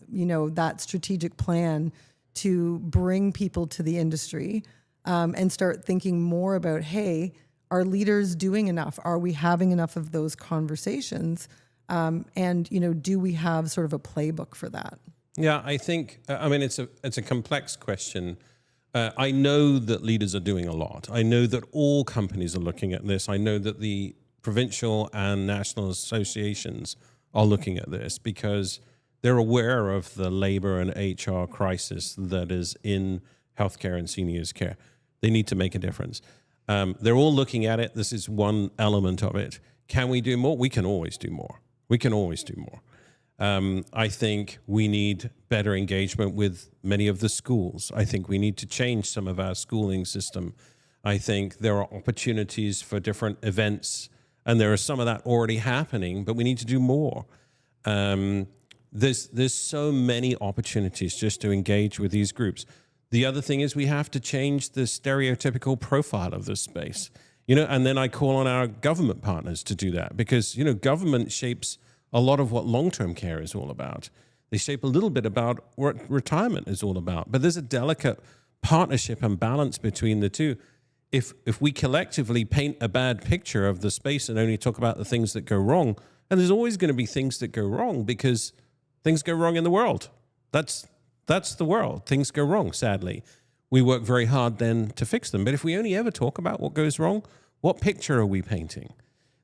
that strategic plan to bring people to the industry and start thinking more about, hey, are leaders doing enough? Are we having enough of those conversations? And do we have sort of a playbook for that? Yeah, I think, it's a complex question. I know that leaders are doing a lot. I know that all companies are looking at this. I know that the provincial and national associations are looking at this because they're aware of the labor and HR crisis that is in healthcare and seniors care. They need to make a difference. They're all looking at it. This is one element of it. Can we do more? We can always do more. We can always do more. I think we need better engagement with many of the schools. I think we need to change some of our schooling system. I think there are opportunities for different events, and there is some of that already happening, but we need to do more. There's so many opportunities just to engage with these groups. The other thing is we have to change the stereotypical profile of this space, and then I call on our government partners to do that because, government shapes a lot of what long-term care is all about. They shape a little bit about what retirement is all about, but there's a delicate partnership and balance between the two. If we collectively paint a bad picture of the space and only talk about the things that go wrong, and there's always going to be things that go wrong because things go wrong in the world. That's the world. Things go wrong, sadly. We work very hard then to fix them. But if we only ever talk about what goes wrong, what picture are we painting?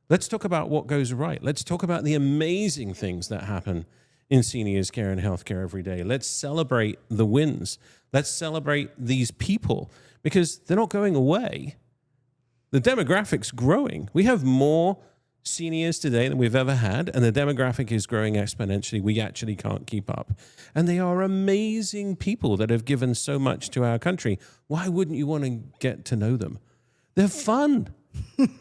Let's talk about what goes right. Let's talk about the amazing things that happen in seniors care and healthcare every day. Let's celebrate the wins. Let's celebrate these people because they're not going away. The demographic's growing. We have more seniors today than we've ever had, and the demographic is growing exponentially. We actually can't keep up. And they are amazing people that have given so much to our country. Why wouldn't you want to get to know them? They're fun.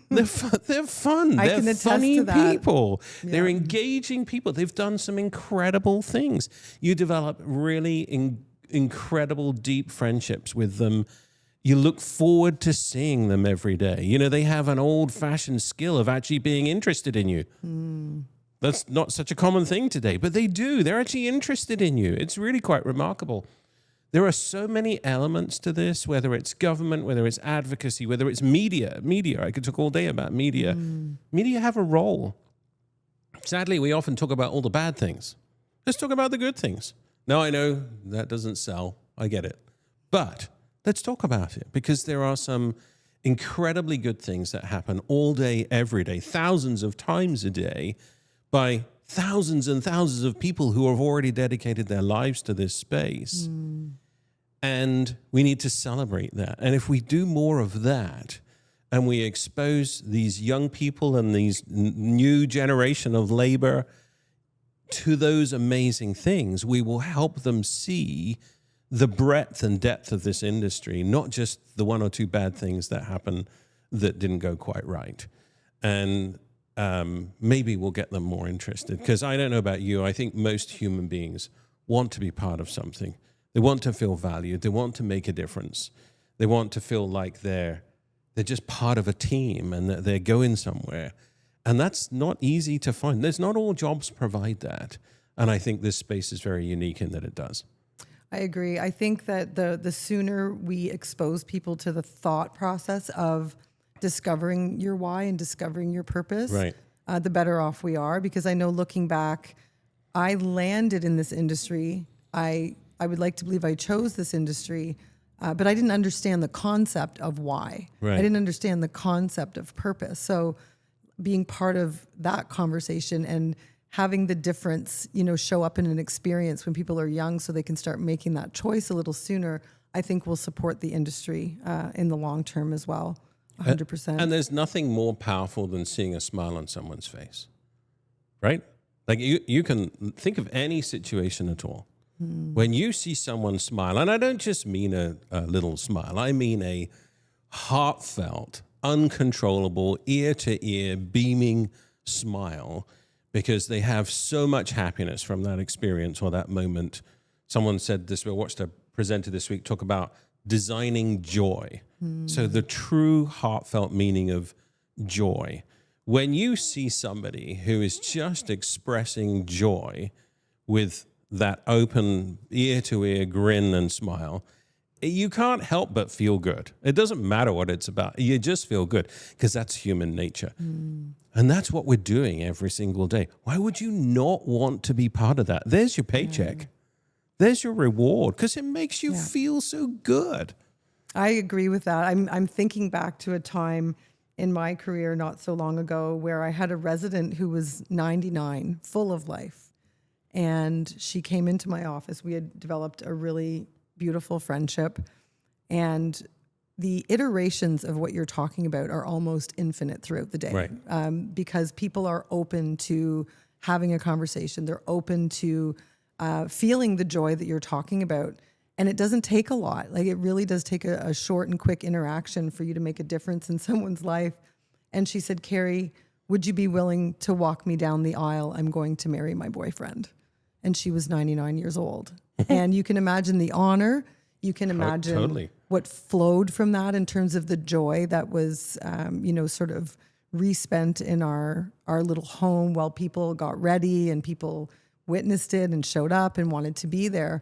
They're fun. I They're can attest funny to that. people. Yeah. They're engaging people. They've done some incredible things. You develop really incredible, deep friendships with them. You look forward to seeing them every day. They have an old-fashioned skill of actually being interested in you. That's not such a common thing today, but they do. They're actually interested in you. It's really quite remarkable. There are so many elements to this, whether it's government, whether it's advocacy, whether it's media. I could talk all day about media. Media have a role. Sadly, we often talk about all the bad things. Let's talk about the good things. Now, I know that doesn't sell. I get it. But let's talk about it because there are some incredibly good things that happen all day, every day, thousands of times a day by thousands and thousands of people who have already dedicated their lives to this space. And we need to celebrate that. And if we do more of that and we expose these young people and these new generation of labor to those amazing things, we will help them see the breadth and depth of this industry, not just the one or two bad things that happen that didn't go quite right. And maybe we'll get them more interested. Because I don't know about you, I think most human beings want to be part of something. They want to feel valued. They want to make a difference. They want to feel like they're just part of a team and that they're going somewhere. And that's not easy to find. There's not all jobs provide that. And I think this space is very unique in that it does. I agree. I think that the sooner we expose people to the thought process of discovering your why and discovering your purpose, Right. The better off we are. Because I know looking back, I landed in this industry. I would like to believe I chose this industry, but I didn't understand the concept of why. Right. I didn't understand the concept of purpose. So being part of that conversation and having the difference, show up in an experience when people are young so they can start making that choice a little sooner, I think will support the industry in the long term as well, 100%. And there's nothing more powerful than seeing a smile on someone's face, right? Like you can think of any situation at all. When you see someone smile, and I don't just mean a little smile, I mean a heartfelt, uncontrollable, ear-to-ear, beaming smile, because they have so much happiness from that experience or that moment. Someone said this, we watched a presenter this week talk about designing joy. So the true heartfelt meaning of joy. When you see somebody who is just expressing joy with that open ear-to-ear grin and smile, you can't help but feel good. It doesn't matter what it's about. You just feel good because that's human nature. And that's what we're doing every single day. Why would you not want to be part of that? There's your paycheck. There's your reward because it makes you feel so good. I agree with that. I'm thinking back to a time in my career not so long ago where I had a resident who was 99, full of life. And she came into my office. We had developed a really beautiful friendship. And the iterations of what you're talking about are almost infinite throughout the day. Right. Because people are open to having a conversation. They're open to feeling the joy that you're talking about. And it doesn't take a lot. Like it really does take a short and quick interaction for you to make a difference in someone's life. And she said, Carrie, would you be willing to walk me down the aisle? I'm going to marry my boyfriend. And she was 99 years old. And you can imagine the honor. You can imagine Totally. what flowed from that in terms of the joy that was, sort of respent in our little home while people got ready and people witnessed it and showed up and wanted to be there.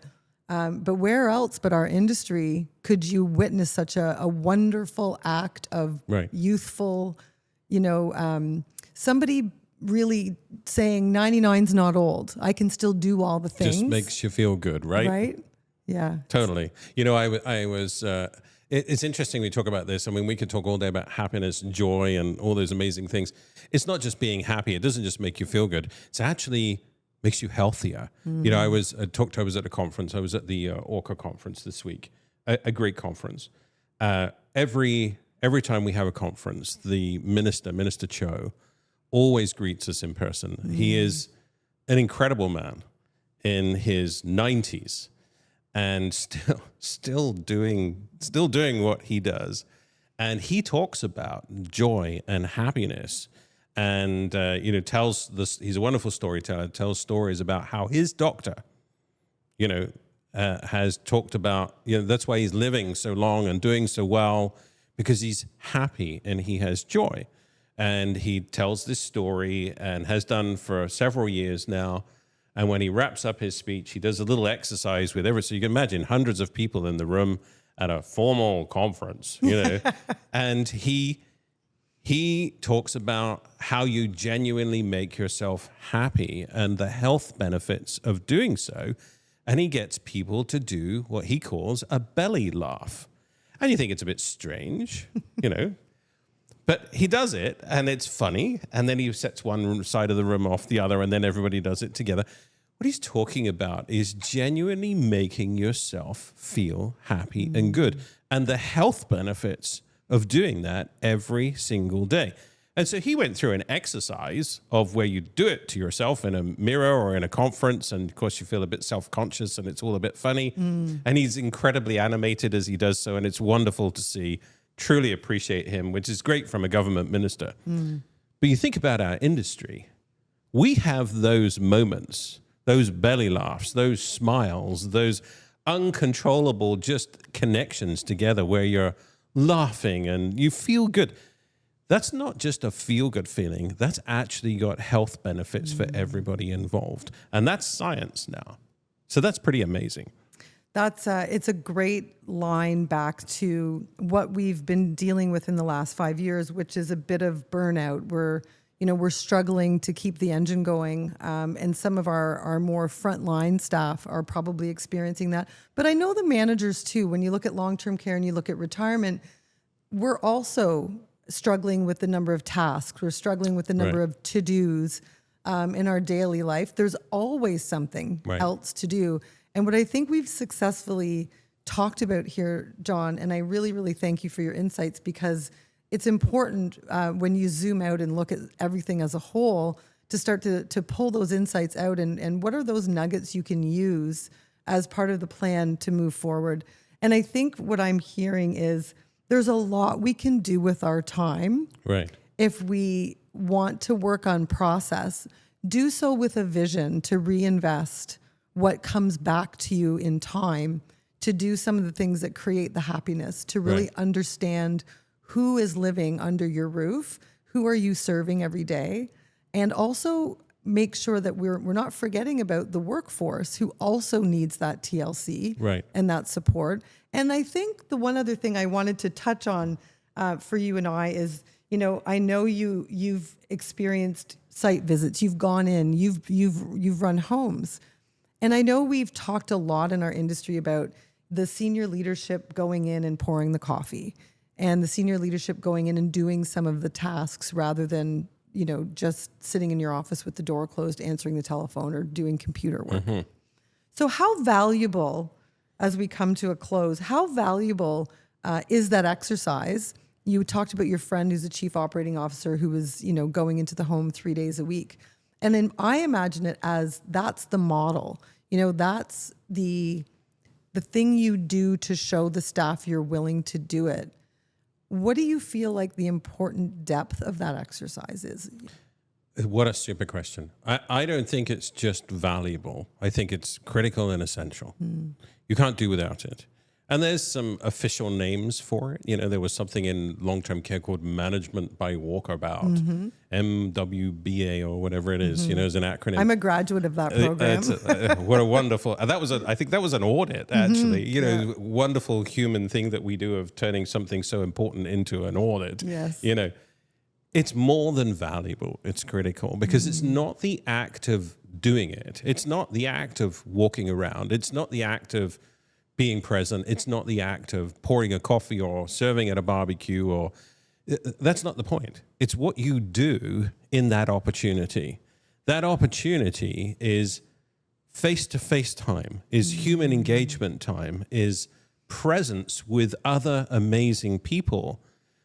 But where else but our industry could you witness such a wonderful act of youthful, somebody really saying 99's not old. I can still do all the things. Just makes you feel good, right? Right? Yeah. Totally. I was, it's interesting we talk about this. I mean, we could talk all day about happiness and joy and all those amazing things. It's not just being happy. It doesn't just make you feel good. It's actually makes you healthier. I was at a conference. I was at the Orca conference this week, a great conference. Every time we have a conference, the Minister Cho, always greets us in person. He is an incredible man in his 90s and still doing what he does. And he talks about joy and happiness and tells this. He's a wonderful storyteller, tells stories about how his doctor has talked about, that's why he's living so long and doing so well, because he's happy and he has joy. And he tells this story and has done for several years now. And when he wraps up his speech, he does a little exercise with so you can imagine hundreds of people in the room at a formal conference, and he talks about how you genuinely make yourself happy and the health benefits of doing so. And he gets people to do what he calls a belly laugh. And you think it's a bit strange, but he does it and it's funny. And then he sets one side of the room off the other and then everybody does it together. What he's talking about is genuinely making yourself feel happy and good and the health benefits of doing that every single day. And so he went through an exercise of where you do it to yourself in a mirror or in a conference. And of course you feel a bit self-conscious and it's all a bit funny. And he's incredibly animated as he does so. And it's wonderful to see, truly appreciate him, which is great from a government minister. But you think about our industry, we have those moments, those belly laughs, those smiles, those uncontrollable just connections together where you're laughing and you feel good. That's not just a feel-good feeling. That's actually got health benefits for everybody involved. And that's science now. So that's pretty amazing. That's it's a great line back to what we've been dealing with in the last 5 years, which is a bit of burnout. We're struggling to keep the engine going, and some of our more frontline staff are probably experiencing that. But I know the managers too. When you look at long-term care and you look at retirement, we're also struggling with the number of tasks. We're struggling with the number of to-dos in our daily life. There's always something else to do. And what I think we've successfully talked about here, John, and I really, really thank you for your insights, because it's important when you zoom out and look at everything as a whole to start to pull those insights out and what are those nuggets you can use as part of the plan to move forward. And I think what I'm hearing is there's a lot we can do with our time. Right. If we want to work on process, do so with a vision to reinvest what comes back to you in time, to do some of the things that create the happiness, to really understand who is living under your roof, who are you serving every day, and also make sure that we're not forgetting about the workforce who also needs that TLC and that support. And I think the one other thing I wanted to touch on for you and I is, I know you've experienced site visits, you've gone in, you've run homes. And I know we've talked a lot in our industry about the senior leadership going in and pouring the coffee, and the senior leadership going in and doing some of the tasks rather than, just sitting in your office with the door closed, answering the telephone or doing computer work. Mm-hmm. So how valuable, as we come to a close, how valuable is that exercise? You talked about your friend who's a chief operating officer who was, going into the home 3 days a week. And then I imagine it as that's the model. That's the thing you do to show the staff you're willing to do it. What do you feel like the important depth of that exercise is? What a super question. I don't think it's just valuable. I think it's critical and essential. You can't do without it. And there's some official names for it. There was something in long-term care called management by walkabout, MWBA or whatever it is, as an acronym. I'm a graduate of that program. What a wonderful, I think that was an audit, actually, wonderful human thing that we do of turning something so important into an audit. Yes. It's more than valuable. It's critical because it's not the act of doing it. It's not the act of walking around. It's not the act of being present. It's not the act of pouring a coffee or serving at a barbecue, or that's not the point. It's what you do in that opportunity. That opportunity is face-to-face time, is human engagement time, is presence with other amazing people.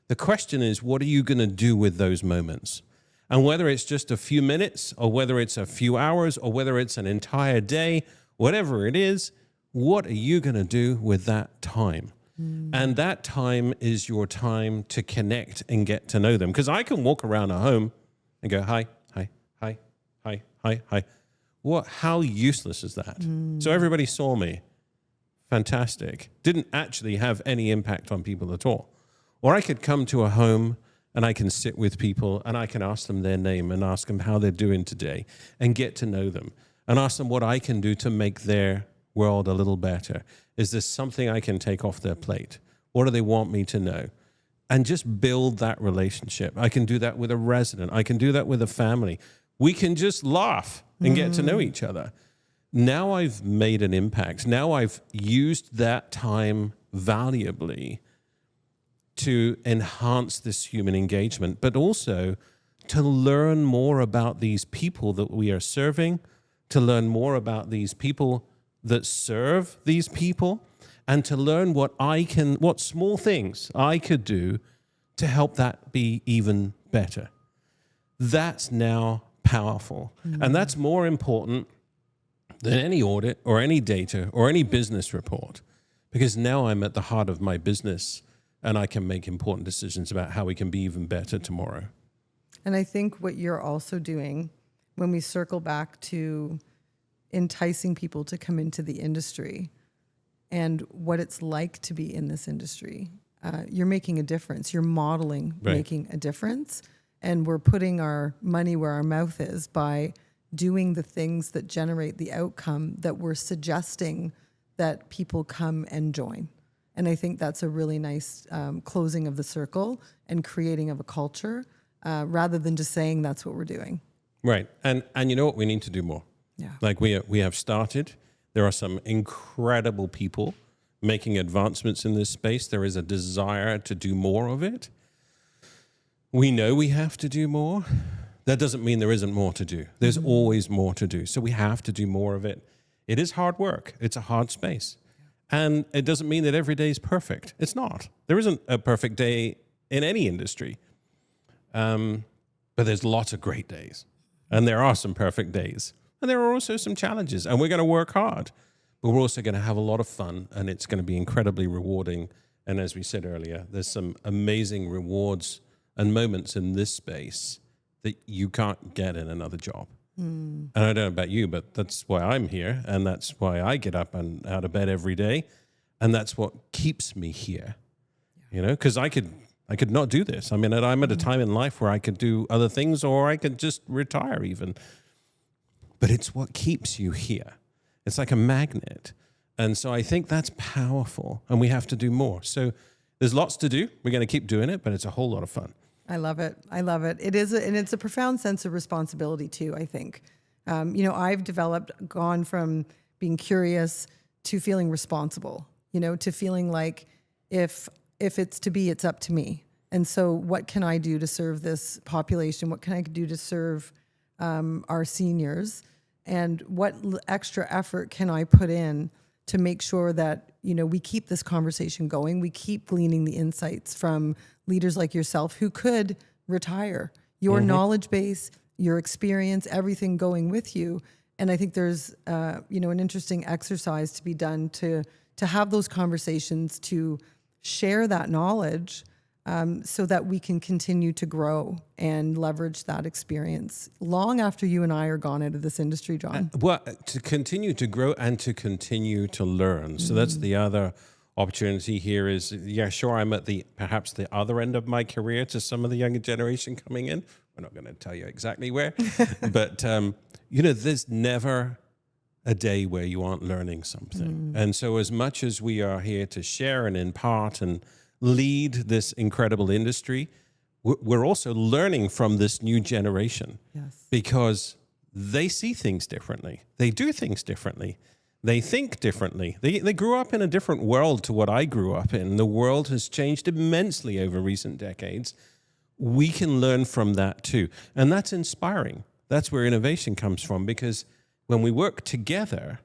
The question is, what are you going to do with those moments? And whether it's just a few minutes or whether it's a few hours or whether it's an entire day, whatever it is, what are you going to do with that time? And that time is your time to connect and get to know them. Because I can walk around a home and go, hi, hi, hi, hi, hi, hi. How useless is that? So everybody saw me. Fantastic. Didn't actually have any impact on people at all. Or I could come to a home and I can sit with people and I can ask them their name and ask them how they're doing today and get to know them and ask them what I can do to make their world a little better. Is there something I can take off their plate? What do they want me to know? And just build that relationship. I can do that with a resident. I can do that with a family. We can just laugh and get to know each other. Now I've made an impact. Now I've used that time valuably to enhance this human engagement, but also to learn more about these people that we are serving, to learn more about these people that serve these people, and to learn what small things I could do to help that be even better. That's now powerful. And that's more important than any audit or any data or any business report, because now I'm at the heart of my business and I can make important decisions about how we can be even better tomorrow. And I think what you're also doing when we circle back to enticing people to come into the industry and what it's like to be in this industry, you're making a difference. You're modeling making a difference. And we're putting our money where our mouth is by doing the things that generate the outcome that we're suggesting that people come and join. And I think that's a really nice closing of the circle and creating of a culture rather than just saying that's what we're doing. Right. And you know what? We need to do more. Yeah. Like we have started. There are some incredible people making advancements in this space. There is a desire to do more of it. We know we have to do more. That doesn't mean there isn't more to do. There's always more to do. So we have to do more of it. It is hard work. It's a hard space. And it doesn't mean that every day is perfect. It's not. There isn't a perfect day in any industry. But there's lots of great days. And there are some perfect days. And there are also some challenges. And we're going to work hard. But we're also going to have a lot of fun. And it's going to be incredibly rewarding. And as we said earlier, there's some amazing rewards and moments in this space that you can't get in another job. And I don't know about you, but that's why I'm here. And that's why I get up and out of bed every day. And that's what keeps me here, you know, because I could not do this. I mean, I'm at a time in life where I could do other things or I could just retire even. But it's what keeps you here. It's like a magnet. And so I think that's powerful and we have to do more. So there's lots to do. We're going to keep doing it, but it's a whole lot of fun. I love it. I love it. It is, and it's a profound sense of responsibility too, I think. You know, I've gone from being curious to feeling responsible, you know, to feeling like if it's to be, it's up to me. And so what can I do to serve this population? What can I do to serve our seniors? And what extra effort can I put in to make sure that, you know, we keep this conversation going. We keep gleaning the insights from leaders like yourself who could retire. Your knowledge base, your experience, everything going with you. And I think there's, you know, an interesting exercise to be done to have those conversations, to share that knowledge so that we can continue to grow and leverage that experience long after you and I are gone out of this industry, John. Well, to continue to grow and to continue to learn. So that's the other opportunity here is, yeah, sure, I'm at perhaps the other end of my career to some of the younger generation coming in. We're not going to tell you exactly where, but, you know, there's never a day where you aren't learning something. And so as much as we are here to share and impart and lead this incredible industry, we're also learning from this new generation. Yes. Because they see things differently. They do things differently. They think differently. They grew up in a different world to what I grew up in. The world has changed immensely over recent decades. We can learn from that too. And that's inspiring. That's where innovation comes from, because when we work together,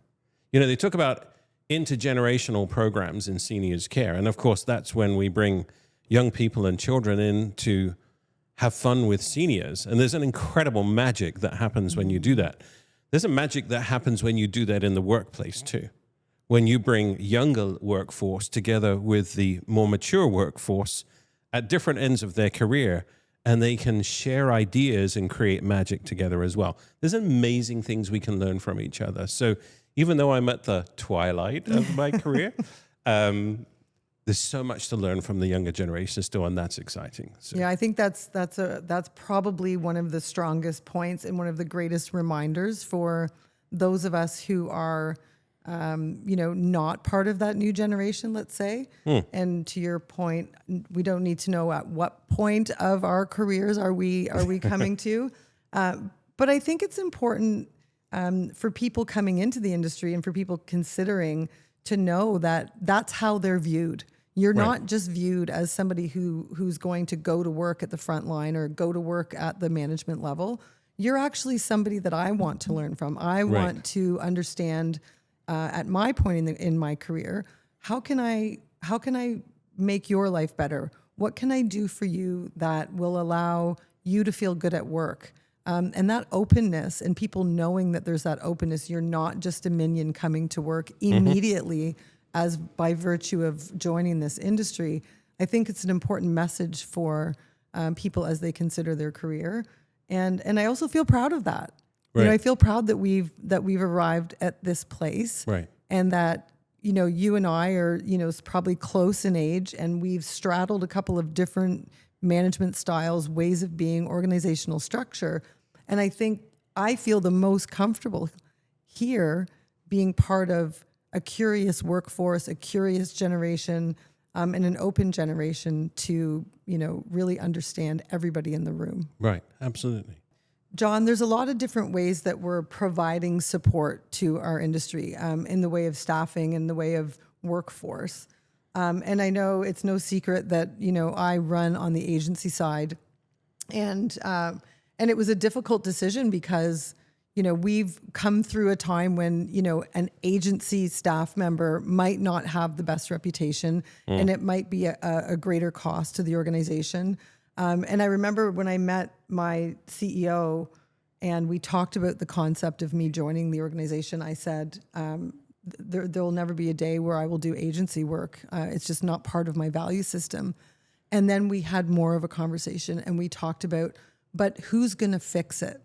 you know, they talk about intergenerational programs in seniors care. And of course, that's when we bring young people and children in to have fun with seniors. And there's an incredible magic that happens when you do that. There's a magic that happens when you do that in the workplace too. When you bring younger workforce together with the more mature workforce at different ends of their career, and they can share ideas and create magic together as well. There's amazing things we can learn from each other. So even though I'm at the twilight of my career, there's so much to learn from the younger generation still, and that's exciting. So. Yeah, I think that's probably one of the strongest points and one of the greatest reminders for those of us who are, you know, not part of that new generation, let's say. And to your point, we don't need to know at what point of our careers are we coming to. But I think it's important for people coming into the industry and for people considering to know that that's how they're viewed. You're not just viewed as somebody who's going to go to work at the front line or go to work at the management level. You're actually somebody that I want to learn from. I want to understand at my point in my career, how can I make your life better? What can I do for you that will allow you to feel good at work? And that openness and people knowing that there's that openness, you're not just a minion coming to work immediately as by virtue of joining this industry. I think it's an important message for people as they consider their career. And I also feel proud of that. Right. I feel proud that we've arrived at this place, Right. and that, you and I are, probably close in age, and we've straddled a couple of different management styles, ways of being, organizational structure. And I feel the most comfortable here being part of a curious workforce, a curious generation, and an open generation to, really understand everybody in the room. Right. Absolutely. John, there's a lot of different ways that we're providing support to our industry in the way of staffing, in the way of workforce. And I know it's no secret that, I run on the agency side. And it was a difficult decision because, we've come through a time when, an agency staff member might not have the best reputation, and it might be a greater cost to the organization. And I remember when I met my CEO and we talked about the concept of me joining the organization, I said, there will never be a day where I will do agency work. It's just not part of my value system. And then we had more of a conversation and we talked about, but who's going to fix it?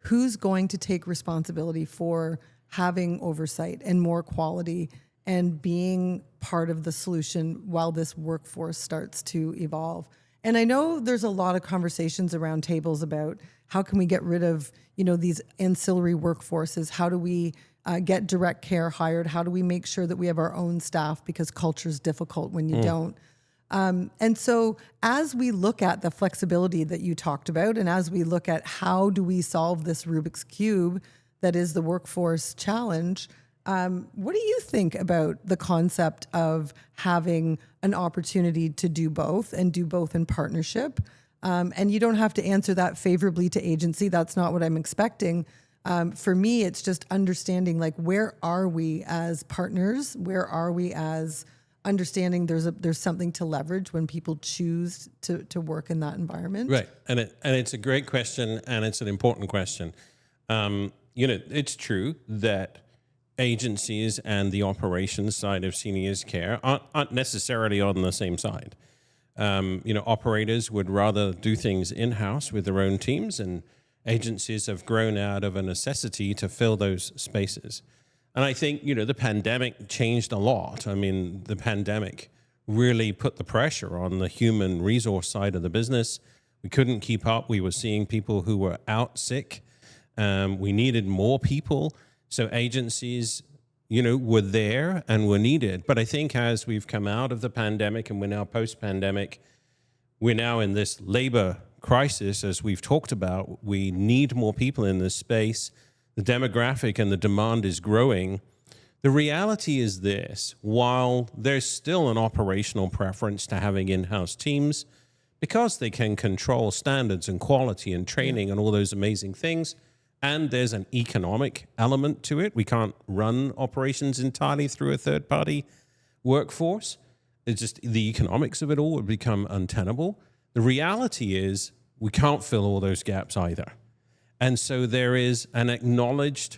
Who's going to take responsibility for having oversight and more quality and being part of the solution while this workforce starts to evolve? And I know there's a lot of conversations around tables about how can we get rid of, these ancillary workforces? How do we get direct care hired? How do we make sure that we have our own staff, because culture is difficult when you don't? And so as we look at the flexibility that you talked about, and as we look at how do we solve this Rubik's Cube that is the workforce challenge, what do you think about the concept of having an opportunity to do both and do both in partnership? And you don't have to answer that favorably to agency. That's not what I'm expecting. For me, it's just understanding, like, where are we as partners? Where are we as understanding there's something to leverage when people choose to work in that environment? Right. And it's a great question, and it's an important question. It's true that agencies and the operations side of seniors care aren't necessarily on the same side. Operators would rather do things in-house with their own teams, and agencies have grown out of a necessity to fill those spaces. And I think, the pandemic changed a lot. I mean, the pandemic really put the pressure on the human resource side of the business. We couldn't keep up. We were seeing people who were out sick. We needed more people. So agencies, were there and were needed. But I think as we've come out of the pandemic and we're now post-pandemic, we're now in this labor crisis, as we've talked about. We need more people in this space. The demographic and the demand is growing. The reality is this: while there's still an operational preference to having in-house teams, because they can control standards and quality and training and all those amazing things, and there's an economic element to it. We can't run operations entirely through a third-party workforce. It's just the economics of it all would become untenable. The reality is we can't fill all those gaps either. And so there is an acknowledged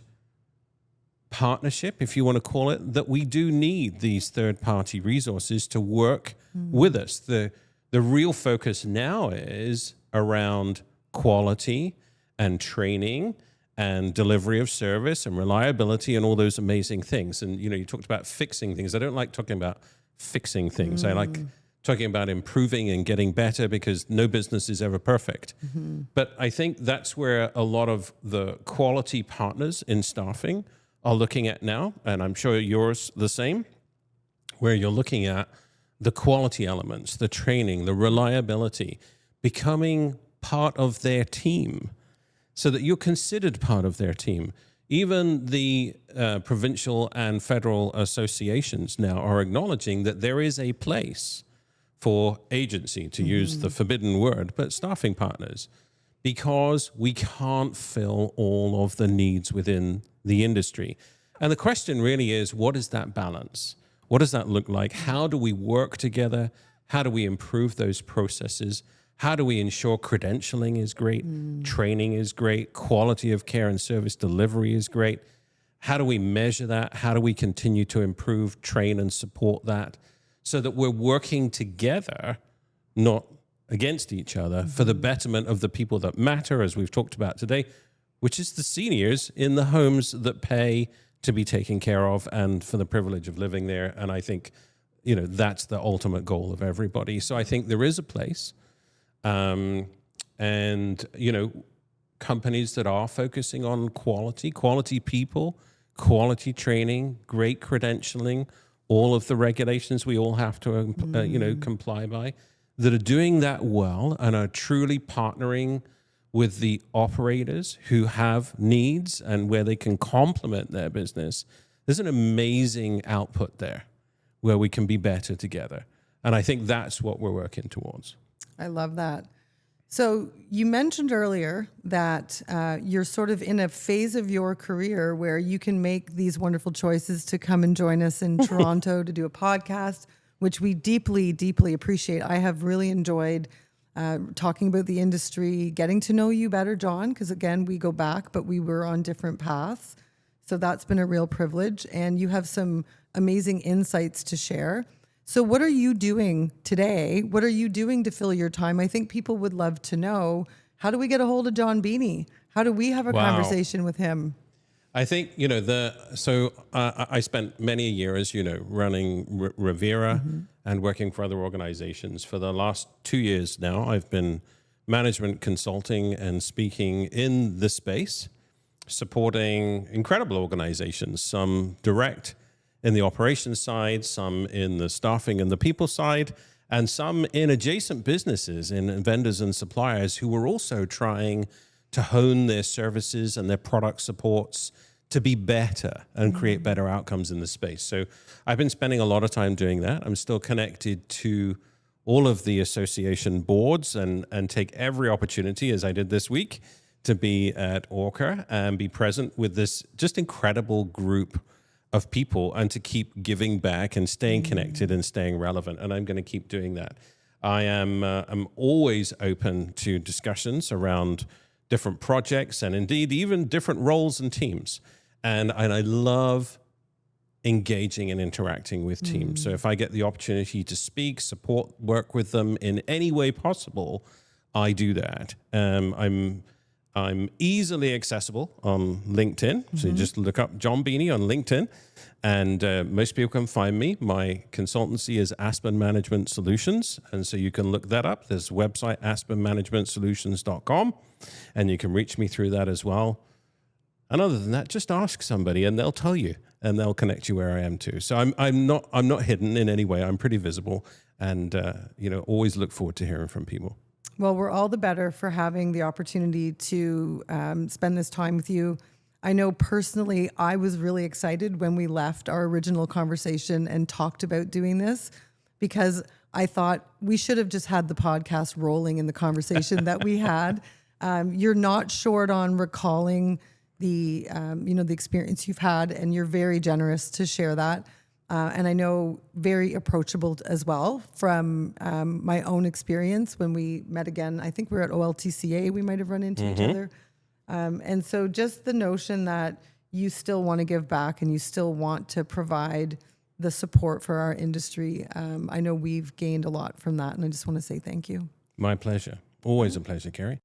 partnership, if you want to call it, that we do need these third-party resources to work with us. The real focus now is around quality and training and delivery of service and reliability and all those amazing things. And, you talked about fixing things. I don't like talking about fixing things. I like talking about improving and getting better, because no business is ever perfect. But I think that's where a lot of the quality partners in staffing are looking at now, and I'm sure yours the same, where you're looking at the quality elements, the training, the reliability, becoming part of their team, so that you're considered part of their team. Even the provincial and federal associations now are acknowledging that there is a place for agency, to use the forbidden word, but staffing partners, because we can't fill all of the needs within the industry. And the question really is, what is that balance? What does that look like? How do we work together? How do we improve those processes? How do we ensure credentialing is great, training is great, quality of care and service delivery is great? How do we measure that? How do we continue to improve, train, and support that, so that we're working together, not against each other for the betterment of the people that matter, as we've talked about today, which is the seniors in the homes that pay to be taken care of and for the privilege of living there. And I think, that's the ultimate goal of everybody. So I think there is a place. Companies that are focusing on quality people, quality training, great credentialing, all of the regulations we all have to, comply by, that are doing that well and are truly partnering with the operators who have needs and where they can complement their business. There's an amazing output there where we can be better together. And I think that's what we're working towards. I love that. So you mentioned earlier that you're sort of in a phase of your career where you can make these wonderful choices to come and join us in Toronto to do a podcast, which we deeply, deeply appreciate. I have really enjoyed talking about the industry, getting to know you better, John, because again, we go back, but we were on different paths. So that's been a real privilege. And you have some amazing insights to share. So what are you doing today? What are you doing to fill your time? I think people would love to know, how do we get a hold of John Beanie? How do we have a conversation with him? I think, I spent many a year, as you know, running Rivera and working for other organizations. For the last 2 years now, I've been management consulting and speaking in this space, supporting incredible organizations, some direct in the operations side, some in the staffing and the people side, and some in adjacent businesses, in vendors and suppliers who were also trying to hone their services and their product supports to be better and create better outcomes in the space. So I've been spending a lot of time doing that. I'm still connected to all of the association boards and take every opportunity, as I did this week, to be at Orca and be present with this just incredible group of people and to keep giving back and staying connected and staying relevant. And I'm going to keep doing that. I'm always open to discussions around different projects and indeed even different roles and teams. And I love engaging and interacting with teams. So if I get the opportunity to speak, support, work with them in any way possible, I do that. I'm easily accessible on LinkedIn. So you just look up John Beanie on LinkedIn and most people can find me. My consultancy is Aspen Management Solutions. And so you can look that up. There's a website, aspenmanagementsolutions.com, and you can reach me through that as well. And other than that, just ask somebody and they'll tell you and they'll connect you where I am too. So I'm not hidden in any way. I'm pretty visible and, always look forward to hearing from people. Well, we're all the better for having the opportunity to spend this time with you. I know personally, I was really excited when we left our original conversation and talked about doing this, because I thought we should have just had the podcast rolling in the conversation that we had. You're not short on recalling the experience you've had, and you're very generous to share that. And I know very approachable as well from my own experience when we met again. I think we were at OLTCA. We might have run into each other. And so just the notion that you still want to give back and you still want to provide the support for our industry. I know we've gained a lot from that. And I just want to say thank you. My pleasure. Always a pleasure, Carrie.